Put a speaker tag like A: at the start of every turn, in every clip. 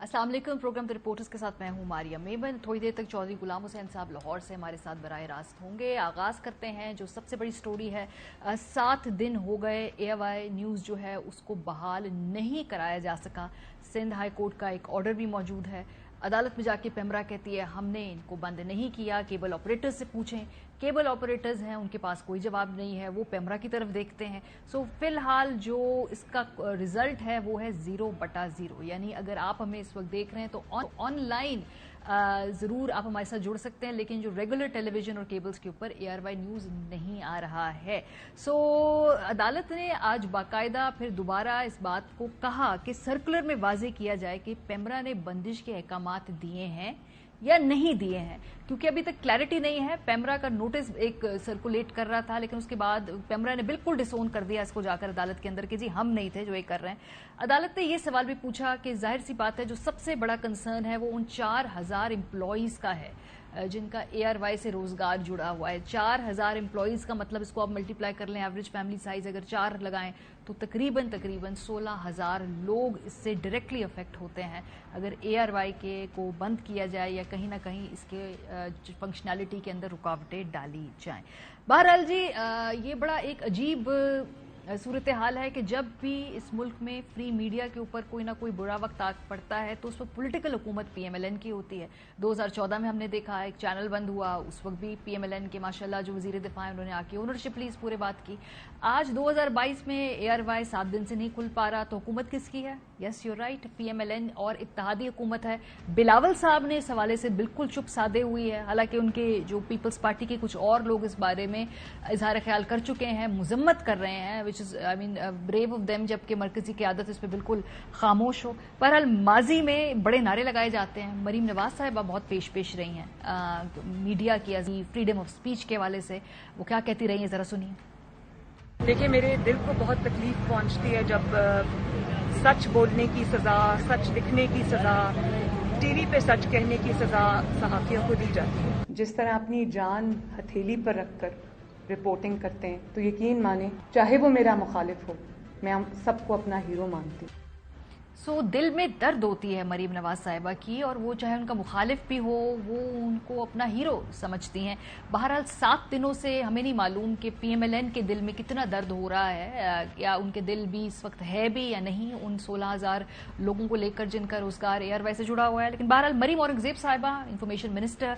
A: अस्सलाम वालेकुम। Programme the reporters के साथ मैं हूं मारिया मेमन। थोड़ी देर तक चौधरी गुलाम हुसैन साहब लाहौर से हमारे साथ बराह रास्त होंगे। आगाज़ करते हैं जो सबसे बड़ी स्टोरी है। 7 दिन हो गए AY न्यूज़ जो है उसको बहाल नहीं कराया जा सका। सिंध हाई कोर्ट का एक ऑर्डर भी मौजूद है। अदालत में जाके पेमरा कहती है हमने इनको बंद नहीं किया, केबल ऑपरेटर्स से पूछें। केबल ऑपरेटर्स हैं, उनके पास कोई जवाब नहीं है, वो पेमरा की तरफ देखते हैं। सो फिलहाल जो इसका रिजल्ट है वो है 0/0। यानी अगर आप हमें इस वक्त देख रहे हैं तो ऑनलाइन ज़रूर आप हमारे साथ जुड़ सकते हैं, लेकिन जो रेगुलर टेलीविजन और केबल्स के ऊपर ARY न्यूज़ नहीं आ रहा है। सो अदालत ने आज बाकायदा फिर दोबारा इस बात को कहा कि सर्कुलर में वाजे किया जाए कि पेमरा ने बंदिश के अहकामात दिए हैं या नहीं दिए हैं, क्योंकि अभी तक क्लैरिटी नहीं है। पेमरा का नोटिस एक सर्कुलेट कर रहा था, लेकिन उसके बाद पेमरा ने बिल्कुल डिसोन कर दिया इसको जाकर अदालत के अंदर कि जी हम नहीं थे जो ये कर रहे हैं। अदालत ने ये सवाल भी पूछा कि जाहिर सी बात है जो सबसे बड़ा कंसर्न है वो उन 4000 एम्प्लॉयज़ का है जिनका ARY से रोजगार जुड़ा हुआ है। 4000 एम्प्लॉयज़ का मतलब इसको आप मल्टीप्लाई कर लें, एवरेज फैमिली साइज अगर 4 लगाएं तो तकरीबन 16,000 लोग इससे डायरेक्टली अफेक्ट होते हैं अगर ARY के को बंद किया जाए या कहीं ना कहीं इसके फंक्शनैलिटी के अंदर रुकावटें डाली जाएं। बहरहाल जी ये बड़ा एक अजीब सूरत हाल है कि जब भी इस मुल्क में फ्री मीडिया के ऊपर कोई ना कोई बुरा वक्त आ पड़ता है तो उस पर पॉलिटिकल हुकूमत PMLN की होती है। 2014 में हमने देखा एक चैनल बंद हुआ, उस वक्त भी PMLN के माशाल्लाह जो वजीर दिफा है उन्होंने आके ओनरशिप ली इस पूरे बात की। आज 2022 में ARY 7 दिन से नहीं खुल पा रहा तो हुकूमत किसकी है? यस यू राइट, PMLN और इत्तेहादी हुकूमत है। बिलावल साहब ने इस हवाले से बिल्कुल चुप साधे हुई है, हालांकि उनके जो पीपल्स पार्टी के कुछ और लोग इस बारे में इजहार ख्याल कर चुके हैं, मुजम्मत कर रहे हैं, which is I mean brave of them, जबकि मरकजी क़यादत इस पर बिल्कुल खामोश हो। बहरहाल माजी में बड़े नारे लगाए जाते हैं। मरीम नवाज साहिबा बहुत पेश रही हैं मीडिया की फ्रीडम ऑफ स्पीच के हवाले से, वो क्या कहती रही हैं जरा सुनिए।
B: देखिए, मेरे दिल को बहुत तकलीफ पहुंचती है जब सच बोलने की सजा, सच लिखने की सजा, टीवी पे सच कहने की सजा सहाफियों को दी जाती है। जिस तरह अपनी जान हथेली पर रखकर रिपोर्टिंग करते हैं तो यकीन माने चाहे वो मेरा मुखालिफ हो, मैं सबको अपना हीरो मानती हूँ।
A: सो दिल में दर्द होती है मरीम नवाज साहिबा की, और वो चाहे उनका मुखालिफ भी हो वो उनको अपना हीरो समझती हैं। बहरहाल 7 दिनों से हमें नहीं मालूम कि PMLN के दिल में कितना दर्द हो रहा है, या उनके दिल भी इस वक्त है भी या नहीं उन 16,000 लोगों को लेकर जिनका रोजगार ARY से जुड़ा हुआ है। लेकिन बहरहाल मरीम औरंगजेब साहिबा इंफॉर्मेशन मिनिस्टर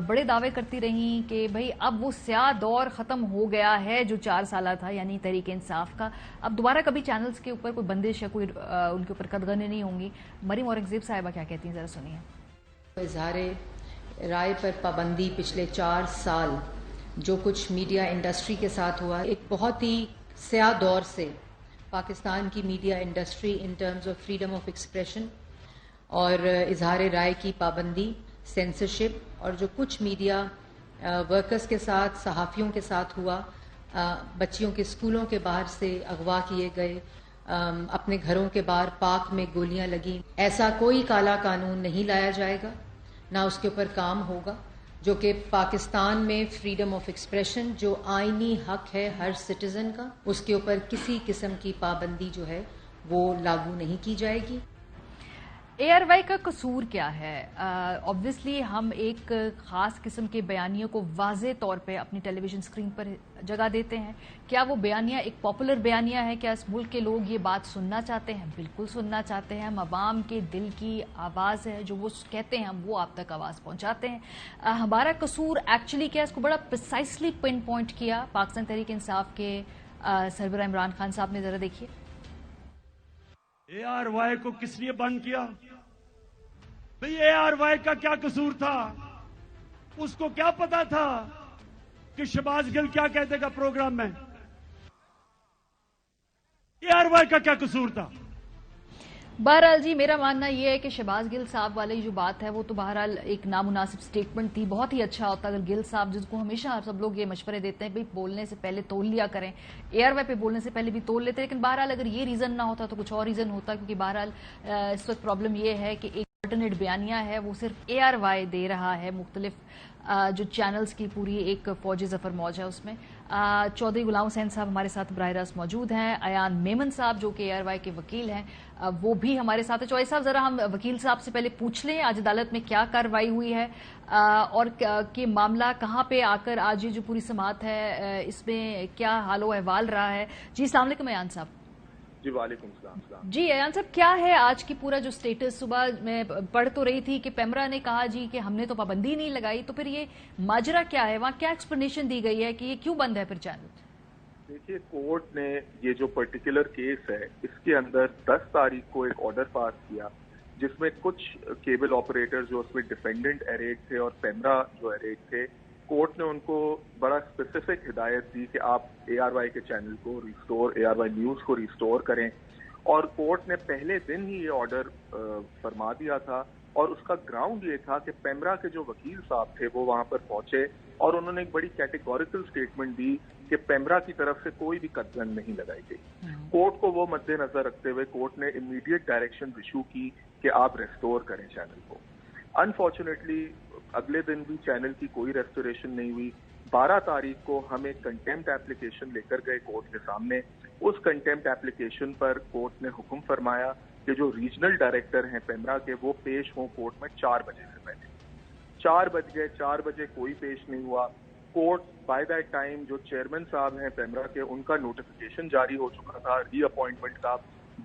A: बड़े दावे करती रहीं कि भाई अब वो स्याह दौर ख़त्म हो गया है जो 4 साल था, यानी तहरीक इंसाफ का। अब दोबारा कभी चैनल्स के ऊपर कोई बंदिश या कोई उनके ऊपर कदगने नहीं होंगी। मरीम औरंगजेब साहिबा क्या कहती हैं, जरा सुनिए।
C: इज़हार राय पर पाबंदी पिछले 4 साल जो कुछ मीडिया इंडस्ट्री के साथ हुआ, एक बहुत ही स्याह दौर से पाकिस्तान की media industry in terms of freedom of expression और इज़हार राय की पाबंदी, सेंसरशिप, और जो कुछ मीडिया वर्कर्स के साथ, सहाफ़ियों के साथ हुआ, बच्चियों के स्कूलों के बाहर से अगवा किए गए, अपने घरों के बाहर पाक में गोलियां लगी, ऐसा कोई काला कानून नहीं लाया जाएगा, ना उसके ऊपर काम होगा, जो कि पाकिस्तान में फ्रीडम ऑफ एक्सप्रेशन जो आईनी हक है हर सिटीजन का, उसके ऊपर किसी किस्म की पाबंदी जो है वो लागू नहीं की जाएगी।
A: ARY का कसूर क्या है? ऑब्वियसली हम एक ख़ास किस्म के बयानियों को वाज़े तौर पे अपनी टेलीविज़न स्क्रीन पर जगह देते हैं। क्या वो बयानिया एक पॉपुलर बयानिया है? क्या इस मुल्क के लोग ये बात सुनना चाहते हैं? बिल्कुल सुनना चाहते हैं। हम आवाम के दिल की आवाज़ है, जो वो कहते हैं हम वो आप तक आवाज़ पहुँचाते हैं। हमारा कसूर एक्चुअली क्या है, इसको बड़ा प्रिसाइसली पिन पॉइंट किया पाकिस्तान तहरीक इंसाफ के सरबराह इमरान खान साहब ने। ज़रा देखिए।
D: ARY को किसने बंद किया? भाई ARY का क्या कसूर था? उसको क्या पता था कि शहबाज गिल क्या कह देगा प्रोग्राम में? ARY का क्या कसूर था?
A: बहरहाल जी मेरा मानना यह है कि शहबाज गिल साहब वाली जो बात है वो तो बहरहाल एक नामुनासिब स्टेटमेंट थी। बहुत ही अच्छा होता अगर गिल साहब, जिसको हमेशा सब लोग ये मशवरे देते हैं भाई बोलने से पहले तोल लिया करें, ARY पे बोलने से पहले भी तोल लेते, लेकिन बहरहाल अगर ये रीज़न ना होता तो कुछ और रीज़न होता, क्योंकि बहरहाल इस वक्त प्रॉब्लम ये है कि एक अल्टरनेट बयानिया है वो सिर्फ ARY दे रहा है मुख्तलिफ जो चैनल्स की पूरी एक फौज जफर मौज है उसमें चौधरी गुलाम हुसैन साहब हमारे साथ बराह रास्त मौजूद हैं। अयान मेमन साहब जो कि ARY के वकील हैं वो भी हमारे साथ है। चौधरी साहब जरा हम वकील साहब से पहले पूछ लें आज अदालत में क्या कार्रवाई हुई है और कि मामला कहाँ पे आकर आज ये जो पूरी समाअत है इसमें क्या हालो अहवाल रहा है। जी अस्सलाम वालेकुम अयान साहब।
E: जी वालेकुम सलाम।
A: जी अयान साहब क्या है आज की पूरा जो स्टेटस? सुबह मैं पढ़ तो रही थी कि पेमरा ने कहा जी कि हमने तो पाबंदी नहीं लगाई, तो फिर ये माजरा क्या है, वहाँ क्या एक्सप्लेनेशन दी गई है कि ये क्यों बंद है फिर चैनल?
E: देखिए, कोर्ट ने ये जो पर्टिकुलर केस है इसके अंदर 10 तारीख को एक ऑर्डर पास किया जिसमें कुछ केबल ऑपरेटर जो उसमें डिफेंडेंट एरेड थे और पेमरा जो एरेड थे, कोर्ट ने उनको बड़ा स्पेसिफिक हिदायत दी कि आप ARY के चैनल को रिस्टोर, ARY न्यूज को रिस्टोर करें। और कोर्ट ने पहले दिन ही ये ऑर्डर फरमा दिया था और उसका ग्राउंड ये था कि पेमरा के जो वकील साहब थे वो वहां पर पहुंचे और उन्होंने एक बड़ी कैटेगोरिकल स्टेटमेंट दी कि पेमरा की तरफ से कोई भी कतलन नहीं लगाई गई। कोर्ट को वो मद्देनजर रखते हुए कोर्ट ने इमीडिएट डायरेक्शन इशू की कि आप रेस्टोर करें चैनल को। अनफॉर्चुनेटली अगले दिन भी चैनल की कोई रेस्टोरेशन नहीं हुई। 12 तारीख को हम एक कंटेम्प्ट एप्लीकेशन लेकर गए कोर्ट के सामने। उस कंटेम्प्ट एप्लीकेशन पर कोर्ट ने हुक्म फरमाया कि जो रीजनल डायरेक्टर हैं पेमरा के वो पेश हों कोर्ट में 4 बजे से पहले। 4 बज गए, 4 बजे कोई पेश नहीं हुआ। कोर्ट बाय दैट टाइम जो चेयरमैन साहब हैं पेमरा के, उनका नोटिफिकेशन जारी हो चुका था रीअपॉइंटमेंट का,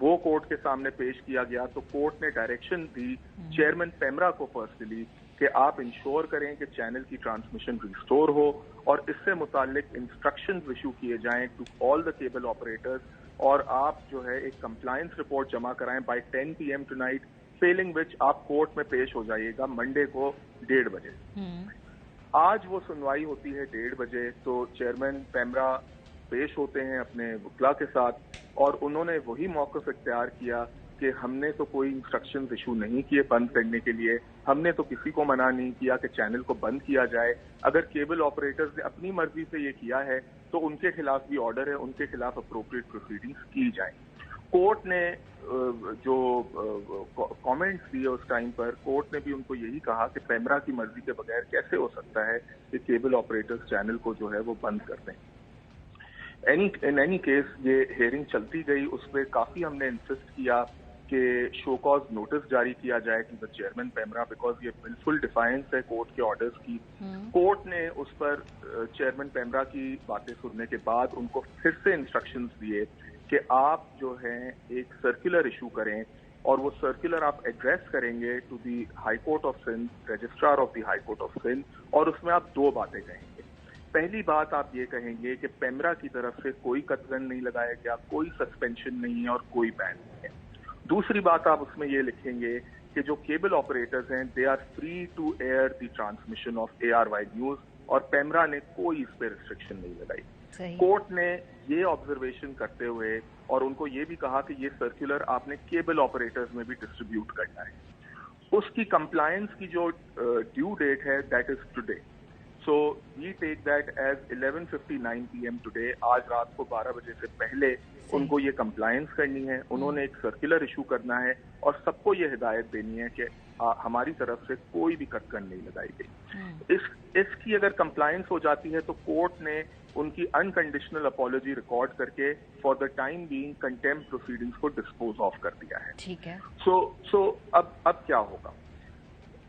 E: वो कोर्ट के सामने पेश किया गया। तो कोर्ट ने डायरेक्शन दी चेयरमैन पेमरा को पर्सनली कि आप इंश्योर करें कि चैनल की ट्रांसमिशन रिस्टोर हो और इससे मुतालिक इंस्ट्रक्शंस इशू किए जाएं to all the cable operators और आप जो है एक कंप्लायंस रिपोर्ट जमा कराएं by 10 PM tonight, failing which आप कोर्ट में पेश हो जाइएगा मंडे को 1:30 बजे। आज वो सुनवाई होती है 1:30 बजे, तो चेयरमैन पेमरा पेश होते हैं अपने वकला के साथ और उन्होंने वही मौक़िफ़ इख्तियार किया कि हमने तो कोई इंस्ट्रक्शंस इशू नहीं किए बंद करने के लिए, हमने तो किसी को मना नहीं किया कि चैनल को बंद किया जाए। अगर केबल ऑपरेटर्स ने अपनी मर्जी से ये किया है तो उनके खिलाफ भी ऑर्डर है, उनके खिलाफ अप्रोप्रिएट प्रोसीडिंग्स की जाएं। कोर्ट ने जो कमेंट्स दिए उस टाइम पर, कोर्ट ने भी उनको यही कहा कि पेमरा की मर्जी के बगैर कैसे हो सकता है कि केबल ऑपरेटर्स चैनल को जो है वो बंद कर दें। इन एनी केस ये हियरिंग चलती गई, उसमें काफी हमने इंसिस्ट किया कि शो कॉज नोटिस जारी किया जाए to the chairman PEMRA, because ये बिल्कुल डिफाइंस है कोर्ट के ऑर्डर्स की। कोर्ट ने उस पर चेयरमैन पेमरा की बातें सुनने के बाद उनको फिर से इंस्ट्रक्शंस दिए कि आप जो है एक सर्कुलर इशू करें और वो सर्कुलर आप एड्रेस करेंगे to the high court of Sindh, registrar of the high court of Sindh, और उसमें आप 2 बातें कहेंगे। पहली बात आप ये कहेंगे कि पेमरा की तरफ से कोई कतलन नहीं लगाया गया, कोई सस्पेंशन नहीं है और कोई बैन नहीं है। दूसरी बात आप उसमें ये लिखेंगे कि जो केबल ऑपरेटर्स हैं they are free to air the transmission of ARY news और पेमरा ने कोई इस पे रिस्ट्रिक्शन नहीं लगाई। कोर्ट ने ये ऑब्जर्वेशन करते हुए और उनको ये भी कहा कि ये सर्कुलर आपने केबल ऑपरेटर्स में भी डिस्ट्रीब्यूट करना है। उसकी कंप्लायंस की जो ड्यू डेट है that is today, so we take that as 11:59 PM today. आज रात को 12 बजे से पहले उनको ये कंप्लायंस करनी है, उन्होंने एक सर्कुलर इशू करना है और सबको ये हिदायत देनी है कि हमारी तरफ से कोई भी कतकन नहीं लगाई गई। इसकी अगर कंप्लायंस हो जाती है तो कोर्ट ने उनकी अनकंडीशनल अपॉलॉजी रिकॉर्ड करके for the time being contempt proceedings को डिस्पोज ऑफ कर दिया है।
A: ठीक है।
E: सो अब क्या होगा?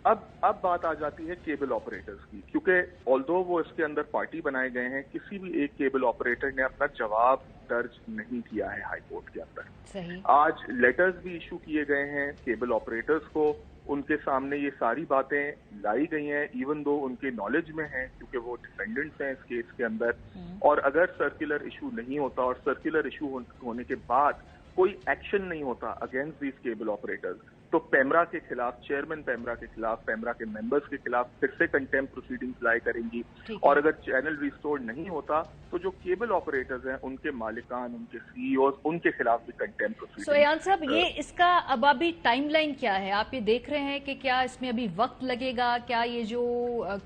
E: अब बात आ जाती है केबल ऑपरेटर्स की, क्योंकि ऑल्दो वो इसके अंदर पार्टी बनाए गए हैं, किसी भी एक केबल ऑपरेटर ने अपना जवाब दर्ज नहीं किया है हाई कोर्ट के अंदर।
A: सही।
E: आज लेटर्स भी इशू किए गए हैं केबल ऑपरेटर्स को, उनके सामने ये सारी बातें लाई गई हैं, इवन दो उनके नॉलेज में हैं क्योंकि वो डिफेंडेंट्स हैं इस केस के अंदर। और अगर सर्कुलर इशू नहीं होता और सर्कुलर इशू होने के बाद कोई एक्शन नहीं होता अगेंस्ट दीज केबल ऑपरेटर्स, तो पेमरा के खिलाफ, चेयरमैन पेमरा के खिलाफ, पेमरा के मेंबर्स के खिलाफ फिर से कंटेम्प्ट प्रोसीडिंग्स लाई करेंगी। और अगर चैनल रिस्टोर नहीं होता तो जो केबल ऑपरेटर्स हैं उनके मालिकान, उनके सीईओ, उनके खिलाफ भी कंटेम्प्ट प्रोसीडिंग्स।
A: सो अयान साहब, ये इसका अब अभी टाइमलाइन क्या है? आप ये देख रहे हैं कि क्या इसमें अभी वक्त लगेगा? क्या ये जो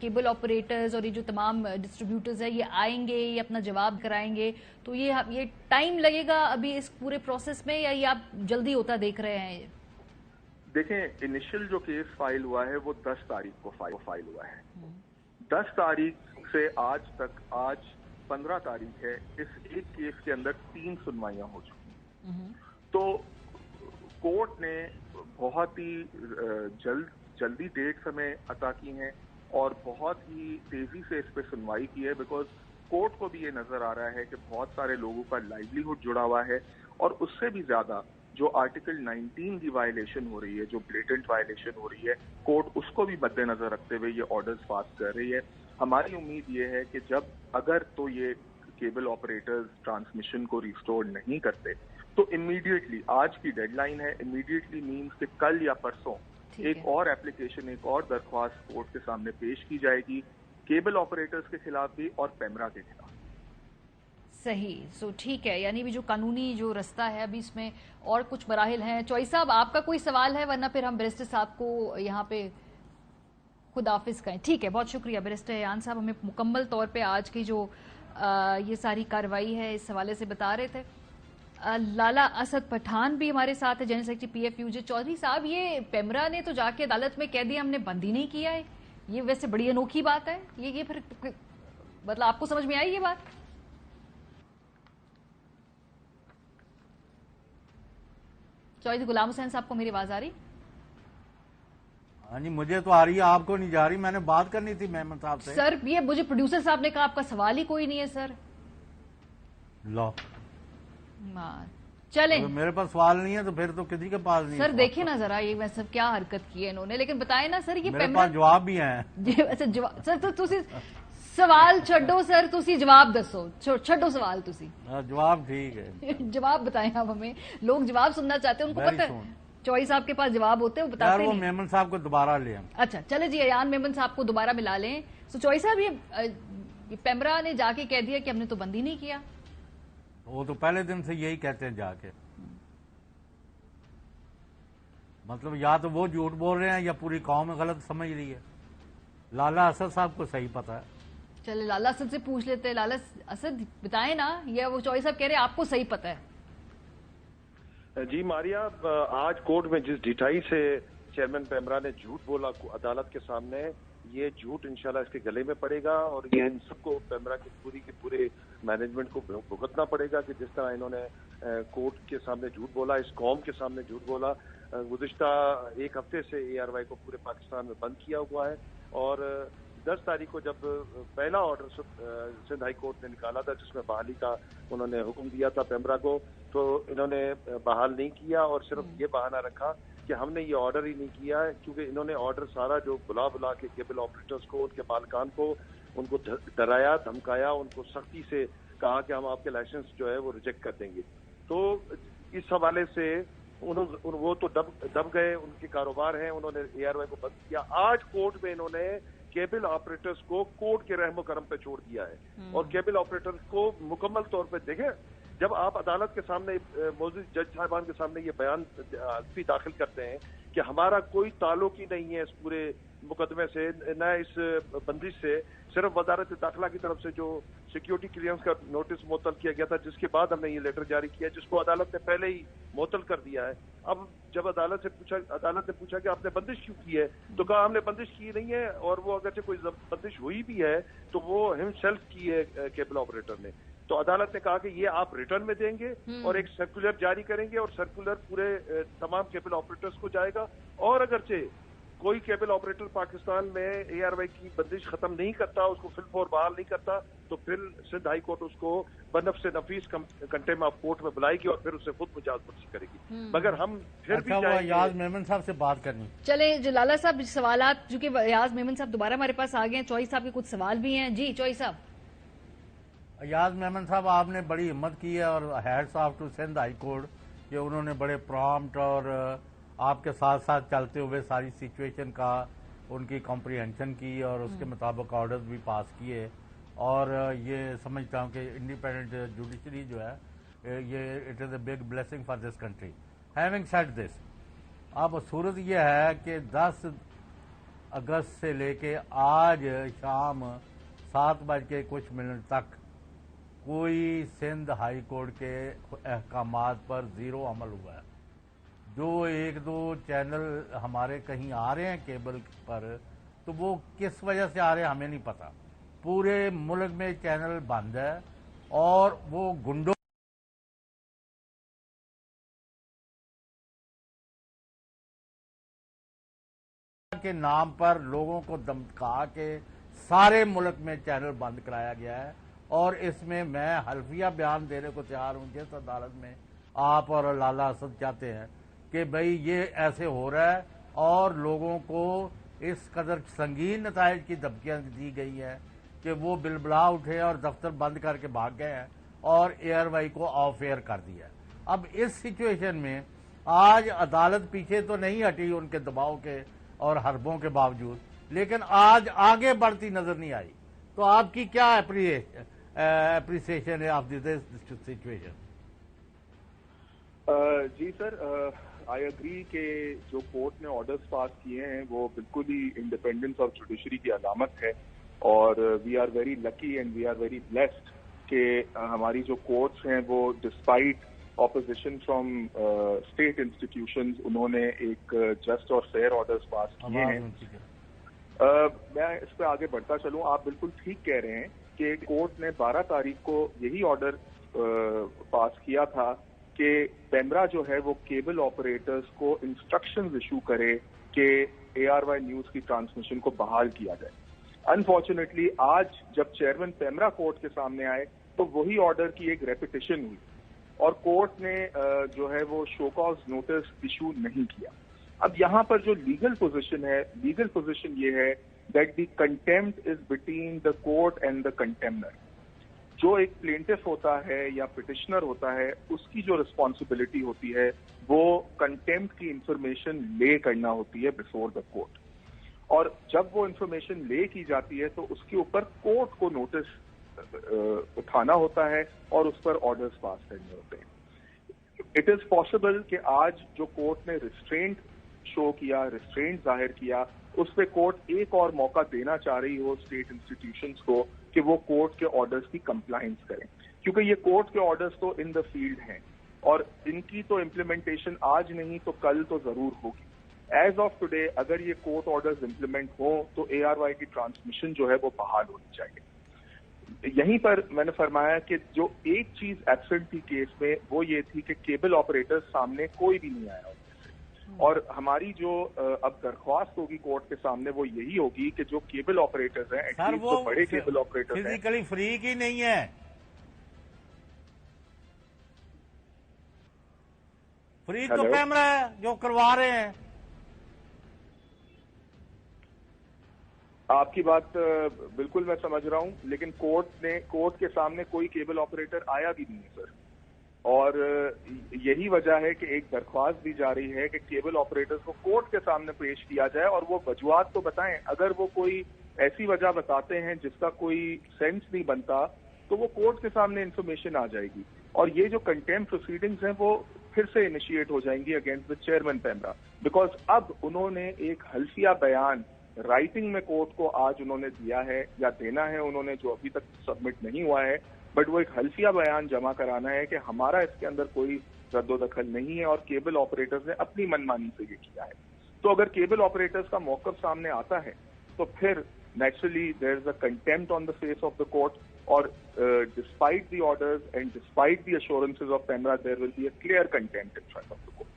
A: केबल ऑपरेटर्स और ये जो तमाम डिस्ट्रीब्यूटर्स है ये आएंगे, ये अपना जवाब कराएंगे, तो ये टाइम लगेगा अभी इस पूरे प्रोसेस में, या ये आप जल्दी होता देख रहे हैं?
E: देखें, इनिशियल जो केस फाइल हुआ है वो 10 तारीख को फाइल हुआ है। 10 तारीख से आज तक, आज 15 तारीख है, इस एक केस के अंदर 3 सुनवाइयां हो चुकी हैं। तो कोर्ट ने बहुत ही जल्दी डेट समय अता की हैं और बहुत ही तेजी से इस पे सुनवाई की है, बिकॉज कोर्ट को भी ये नजर आ रहा है कि बहुत सारे लोगों का लाइवलीहुड जुड़ा हुआ है, और उससे भी ज्यादा जो आर्टिकल 19 की वायलेशन हो रही है, जो ब्लेटेंट वायलेशन हो रही है, कोर्ट उसको भी मद्देनजर रखते हुए ये ऑर्डर्स पास कर रही है। हमारी उम्मीद ये है कि जब अगर तो ये केबल ऑपरेटर्स ट्रांसमिशन को रिस्टोर नहीं करते तो इमीडिएटली, आज की डेडलाइन है, इमीडिएटली मीन्स कि कल या परसों एक और एप्लीकेशन, एक और दरख्वास्त कोर्ट के सामने पेश की जाएगी, केबल ऑपरेटर्स के खिलाफ भी और पेमरा के खिलाफ।
A: सही। सो ठीक है, यानी भी जो कानूनी जो रास्ता है अभी इसमें और कुछ मराहिल हैं। चौई साहब, आपका कोई सवाल है? वरना फिर हम बैरिस्टर साहब को यहाँ पे खुदाफिज कहें। ठीक है, बहुत शुक्रिया बैरिस्टर अयान साहब, हमें मुकम्मल तौर पे आज की जो ये सारी कार्रवाई है इस हवाले से बता रहे थे। लाला असद पठान भी हमारे साथ है, जनरल सेक्रेटरी PFUJ। चौधरी साहब, ये पेमरा ने तो जाके अदालत में कह दिया हमने बंद ही नहीं किया है, ये वैसे बड़ी अनोखी बात है। ये फिर मतलब आपको समझ में आई ये बात? चौधरी गुलाम हुसैन साहब को मेरी आवाज आ रही?
F: हाँ जी, मुझे तो आ रही है, आपको नहीं जा रही। मैंने बात करनी थी मेमन साहब से।
A: सर, ये मुझे प्रोड्यूसर साहब ने कहा आपका सवाल ही कोई नहीं है सर।
F: लो,
A: चलें,
F: तो मेरे पास सवाल नहीं है तो फिर तो किसी के पास नहीं।
A: सर देखिए ना जरा, ये वैसे क्या हरकत की है इन्होंने। लेकिन बताए ना सर, ये
F: मेरे पास जवाब भी है।
A: अच्छा जवाब सर, तो तुसी सवाल छड्डो सर, तुसी जवाब दसो, छड्डो सवाल तुसी।
F: जवाब ठीक है।
A: जवाब बताएं आप हमें, लोग जवाब सुनना चाहते हैं, उनको पता है चौई साहब के पास जवाब होते हैं, वो बताते नहीं।
F: मेमन साहब को दोबारा ले।
A: अच्छा चले जी, अयान मेमन साहब को दोबारा मिला लें। सो चौई साहब, ये पेमरा ने जाके कह दिया कि हमने तो बंद ही नहीं किया।
F: वो तो पहले दिन से यही कहते हैं जाके। मतलब या तो वो झूठ बोल रहे हैं या पूरी कौम गलत समझ रही है। लाला असद साहब को सही पता है।
A: चले लाला असद से पूछ लेते हैं। लाला असद बताएं ना, या वो चौई साहब कह रहे हैं आपको सही पता है?
G: जी मारिया, आज कोर्ट में जिस ढिठाई से चेयरमैन पेमरा ने झूठ बोला अदालत के सामने, ये झूठ इंशाल्लाह इसके गले में पड़ेगा और ये इन सबको पेमरा की पूरे मैनेजमेंट को भुगतना पड़ेगा कि जिस तरह इन्होंने कोर्ट के सामने झूठ बोला, इस कौम के सामने झूठ बोला। गुज़िश्ता एक हफ्ते से ARY को पूरे पाकिस्तान में बंद किया हुआ है और 10 तारीख को जब पहला ऑर्डर सिंध हाई कोर्ट ने निकाला था जिसमें बहाली का उन्होंने हुक्म दिया था पेमरा को, तो इन्होंने बहाल नहीं किया और सिर्फ ये बहाना रखा कि हमने ये ऑर्डर ही नहीं किया है, क्योंकि इन्होंने ऑर्डर सारा जो बुला के केबल ऑपरेटर्स को, उनके मालिकान को, उनको डराया, धमकाया, उनको सख्ती से कहा कि हम आपके लाइसेंस जो है वो रिजेक्ट कर देंगे। तो इस हवाले से वो तो दब गए, उनके कारोबार हैं, उन्होंने ARY को बंद किया। आज कोर्ट में इन्होंने केबल ऑपरेटर्स को कोर्ट के रहमो करम पे छोड़ दिया है और केबल ऑपरेटर्स को मुकम्मल तौर पे देखें, जब आप अदालत के सामने मौजूद जज साहबान के सामने ये बयान भी दाखिल करते हैं कि हमारा कोई ताल्लुक ही नहीं है इस पूरे मुकदमे से, न इस बंदिश से, सिर्फ वजारत दाखिला की तरफ से जो सिक्योरिटी क्लियरेंस का नोटिस मुअत्तल किया गया था, जिसके बाद हमने ये लेटर जारी किया, जिसको अदालत ने पहले ही मुअत्तल कर दिया है। अब जब अदालत ने पूछा कि आपने बंदिश क्यों की है, तो कहा हमने बंदिश की नहीं है, और वो अगरचे कोई बंदिश हुई भी है तो वो हिमसेल्फ की है केबल ऑपरेटर ने। तो अदालत ने कहा कि ये आप रिटर्न में देंगे और एक सर्कुलर जारी करेंगे और सर्कुलर पूरे तमाम केबल ऑपरेटर्स को जाएगा, और अगरचे कोई केबल ऑपरेटर पाकिस्तान में ARY की बंदिश खत्म नहीं करता, उसको फिलफोर बहाल नहीं करता, तो फिर सिंध हाई कोर्ट उसको बनफ से नफीस कंटेम ऑफ कोर्ट में बुलाएगी और फिर उससे खुद मुजाजमर्जी करेगी। मगर हम फिर भी
F: याज मेमन साहब से बात करनी।
A: चले जो लाला साहब सवालात, जो कि याज मेमन साहब दोबारा हमारे पास आ गए हैं, चौई साहब के कुछ सवाल भी हैं। जी चौई साहब।
F: याज मेमन साहब, आपने बड़ी हिम्मत की है और hats off to Sindh high court कि उन्होंने बड़े प्रॉम्प्ट और आपके साथ साथ चलते हुए सारी सिचुएशन का उनकी कॉम्प्रिहेंशन की और उसके मुताबिक ऑर्डर्स भी पास किए, और ये समझता हूँ कि इंडिपेंडेंट जुडिशरी जो है ये it is a big blessing for this country. Having said this, अब सूरत ये है कि 10 अगस्त से लेके आज शाम 7 कुछ मिनट तक कोई सिंध हाई कोर्ट के अहकामात पर ज़ीरो अमल हुआ है। जो 1-2 चैनल हमारे कहीं आ रहे हैं केबल पर, تو وہ کس وجہ سے آ رہے ہیں ہمیں نہیں پتا. پورے ملک میں چینل بند ہے اور وہ گنڈوں کے نام پر لوگوں کو دمکا کے سارے ملک میں چینل بند کرایا گیا ہے. اور اس میں میں حلفیہ بیان دینے کو تیار ہوں جس عدالت میں آپ اور لالا اسد چاہتے ہیں کہ بھئی یہ ایسے ہو رہا ہے اور لوگوں کو اس قدر سنگین نتائج کی دھمکیاں دی گئی ہیں کہ وہ بلبلا اٹھے اور دفتر بند کر کے بھاگ گئے ہیں اور ایئر وائی کو آف ایئر کر دیا. اب اس سچویشن میں آج عدالت پیچھے تو نہیں ہٹی ان کے دباؤ کے اور حربوں کے باوجود, لیکن آج آگے بڑھتی نظر نہیں آئی. تو آپ کی کیا اپریسیشن ہے آف دس سچویشن؟
E: جی سر, آئی اگری کہ جو کورٹ نے آرڈرز پاس کیے ہیں وہ بالکل ہی انڈیپینڈنس آف جوڈیشری کی علامت ہے, اور we are very lucky and we are very blessed کہ ہماری جو کورٹس ہیں وہ despite opposition from state institutions انہوں نے ایک جسٹ اور فیئر آرڈرز پاس کیے ہیں. میں اس پہ آگے بڑھتا چلوں. آپ بالکل ٹھیک کہہ رہے ہیں کہ کورٹ نے 12 تاریخ کو یہی آرڈر پاس کیا تھا کہ پیمرا جو ہے وہ کیبل آپریٹرز کو انسٹرکشنز ایشو کرے کہ ARY نیوز کی ٹرانسمیشن کو بحال کیا جائے. انفارچونیٹلی آج جب چیئرمین پیمرا کورٹ کے سامنے آئے تو وہی آرڈر کی ایک ریپیٹیشن ہوئی اور کورٹ نے جو ہے وہ شو کاز نوٹس ایشو نہیں کیا. اب یہاں پر جو لیگل پوزیشن یہ ہے that the contempt is between the court and the contemnor. جو ایک پلینٹف ہوتا ہے یا پٹیشنر ہوتا ہے اس کی جو ریسپانسبلٹی ہوتی ہے وہ کنٹیمپٹ کی انفارمیشن لے کرنا ہوتی ہے بفور دا کورٹ, اور جب وہ انفارمیشن لے کی جاتی ہے تو اس کے اوپر کورٹ کو نوٹس اٹھانا ہوتا ہے اور اس پر آرڈرز پاس کرنے ہوتے ہیں. اٹ از پاسبل کہ آج جو کورٹ نے ریسٹرینٹ شو کیا, ریسٹرینٹ ظاہر کیا, اس پہ کورٹ ایک اور موقع دینا چاہ رہی ہو اسٹیٹ انسٹیٹیوشنز کو کہ وہ کورٹ کے آرڈرز کی کمپلائنس کریں, کیونکہ یہ کورٹ کے آرڈرز تو ان دا فیلڈ ہیں اور ان کی تو امپلیمنٹیشن آج نہیں تو کل تو ضرور ہوگی. ایز آف ٹوڈے اگر یہ کورٹ آرڈرز امپلیمنٹ ہوں تو ARY کی ٹرانسمیشن جو ہے وہ بحال ہونی چاہیے. یہیں پر میں نے فرمایا کہ جو ایک چیز ایبسنٹ تھی کیس میں وہ یہ تھی کہ کیبل آپریٹر سامنے کوئی بھی نہیں آیا ان سے, اور ہماری جو اب درخواست ہوگی کورٹ کے سامنے وہ یہی ہوگی کہ جو کیبل آپریٹرز ہیں, ایٹ لیسٹ جو بڑے کیبل آپریٹرز ہیں,
F: فزیکلی فری کی نہیں ہے, فری تو پیمرا ہے جو کروا رہے ہیں.
E: آپ کی بات بالکل میں سمجھ رہا ہوں, لیکن کورٹ کے سامنے کوئی کیبل آپریٹر آیا بھی نہیں ہے سر, اور یہی وجہ ہے کہ ایک درخواست دی جا رہی ہے کہ کیبل آپریٹرز کو کورٹ کے سامنے پیش کیا جائے اور وہ وجوہات تو بتائیں. اگر وہ کوئی ایسی وجہ بتاتے ہیں جس کا کوئی سینس نہیں بنتا تو وہ کورٹ کے سامنے انفارمیشن آ جائے گی, اور یہ جو کنٹیمپٹ پروسیڈنگز ہیں وہ پھر سے انیشیٹ ہو جائیں گی against the chairman PEMRA, because اب انہوں نے ایک حلفیہ بیان رائٹنگ میں کورٹ کو آج انہوں نے دیا ہے یا دینا ہے, انہوں نے جو ابھی تک سبمٹ نہیں ہوا ہے, بٹ وہ ایک حلفیہ بیان جمع کرانا ہے کہ ہمارا اس کے اندر کوئی رد و دخل نہیں ہے اور کیبل آپریٹرز نے اپنی منمانی سے یہ کیا ہے. تو اگر کیبل آپریٹرز کا موقف سامنے آتا ہے تو پھر naturally there is a contempt on the face of the court, اور despite the orders and despite the assurances of PEMRA there will be a clear contempt in front of the court.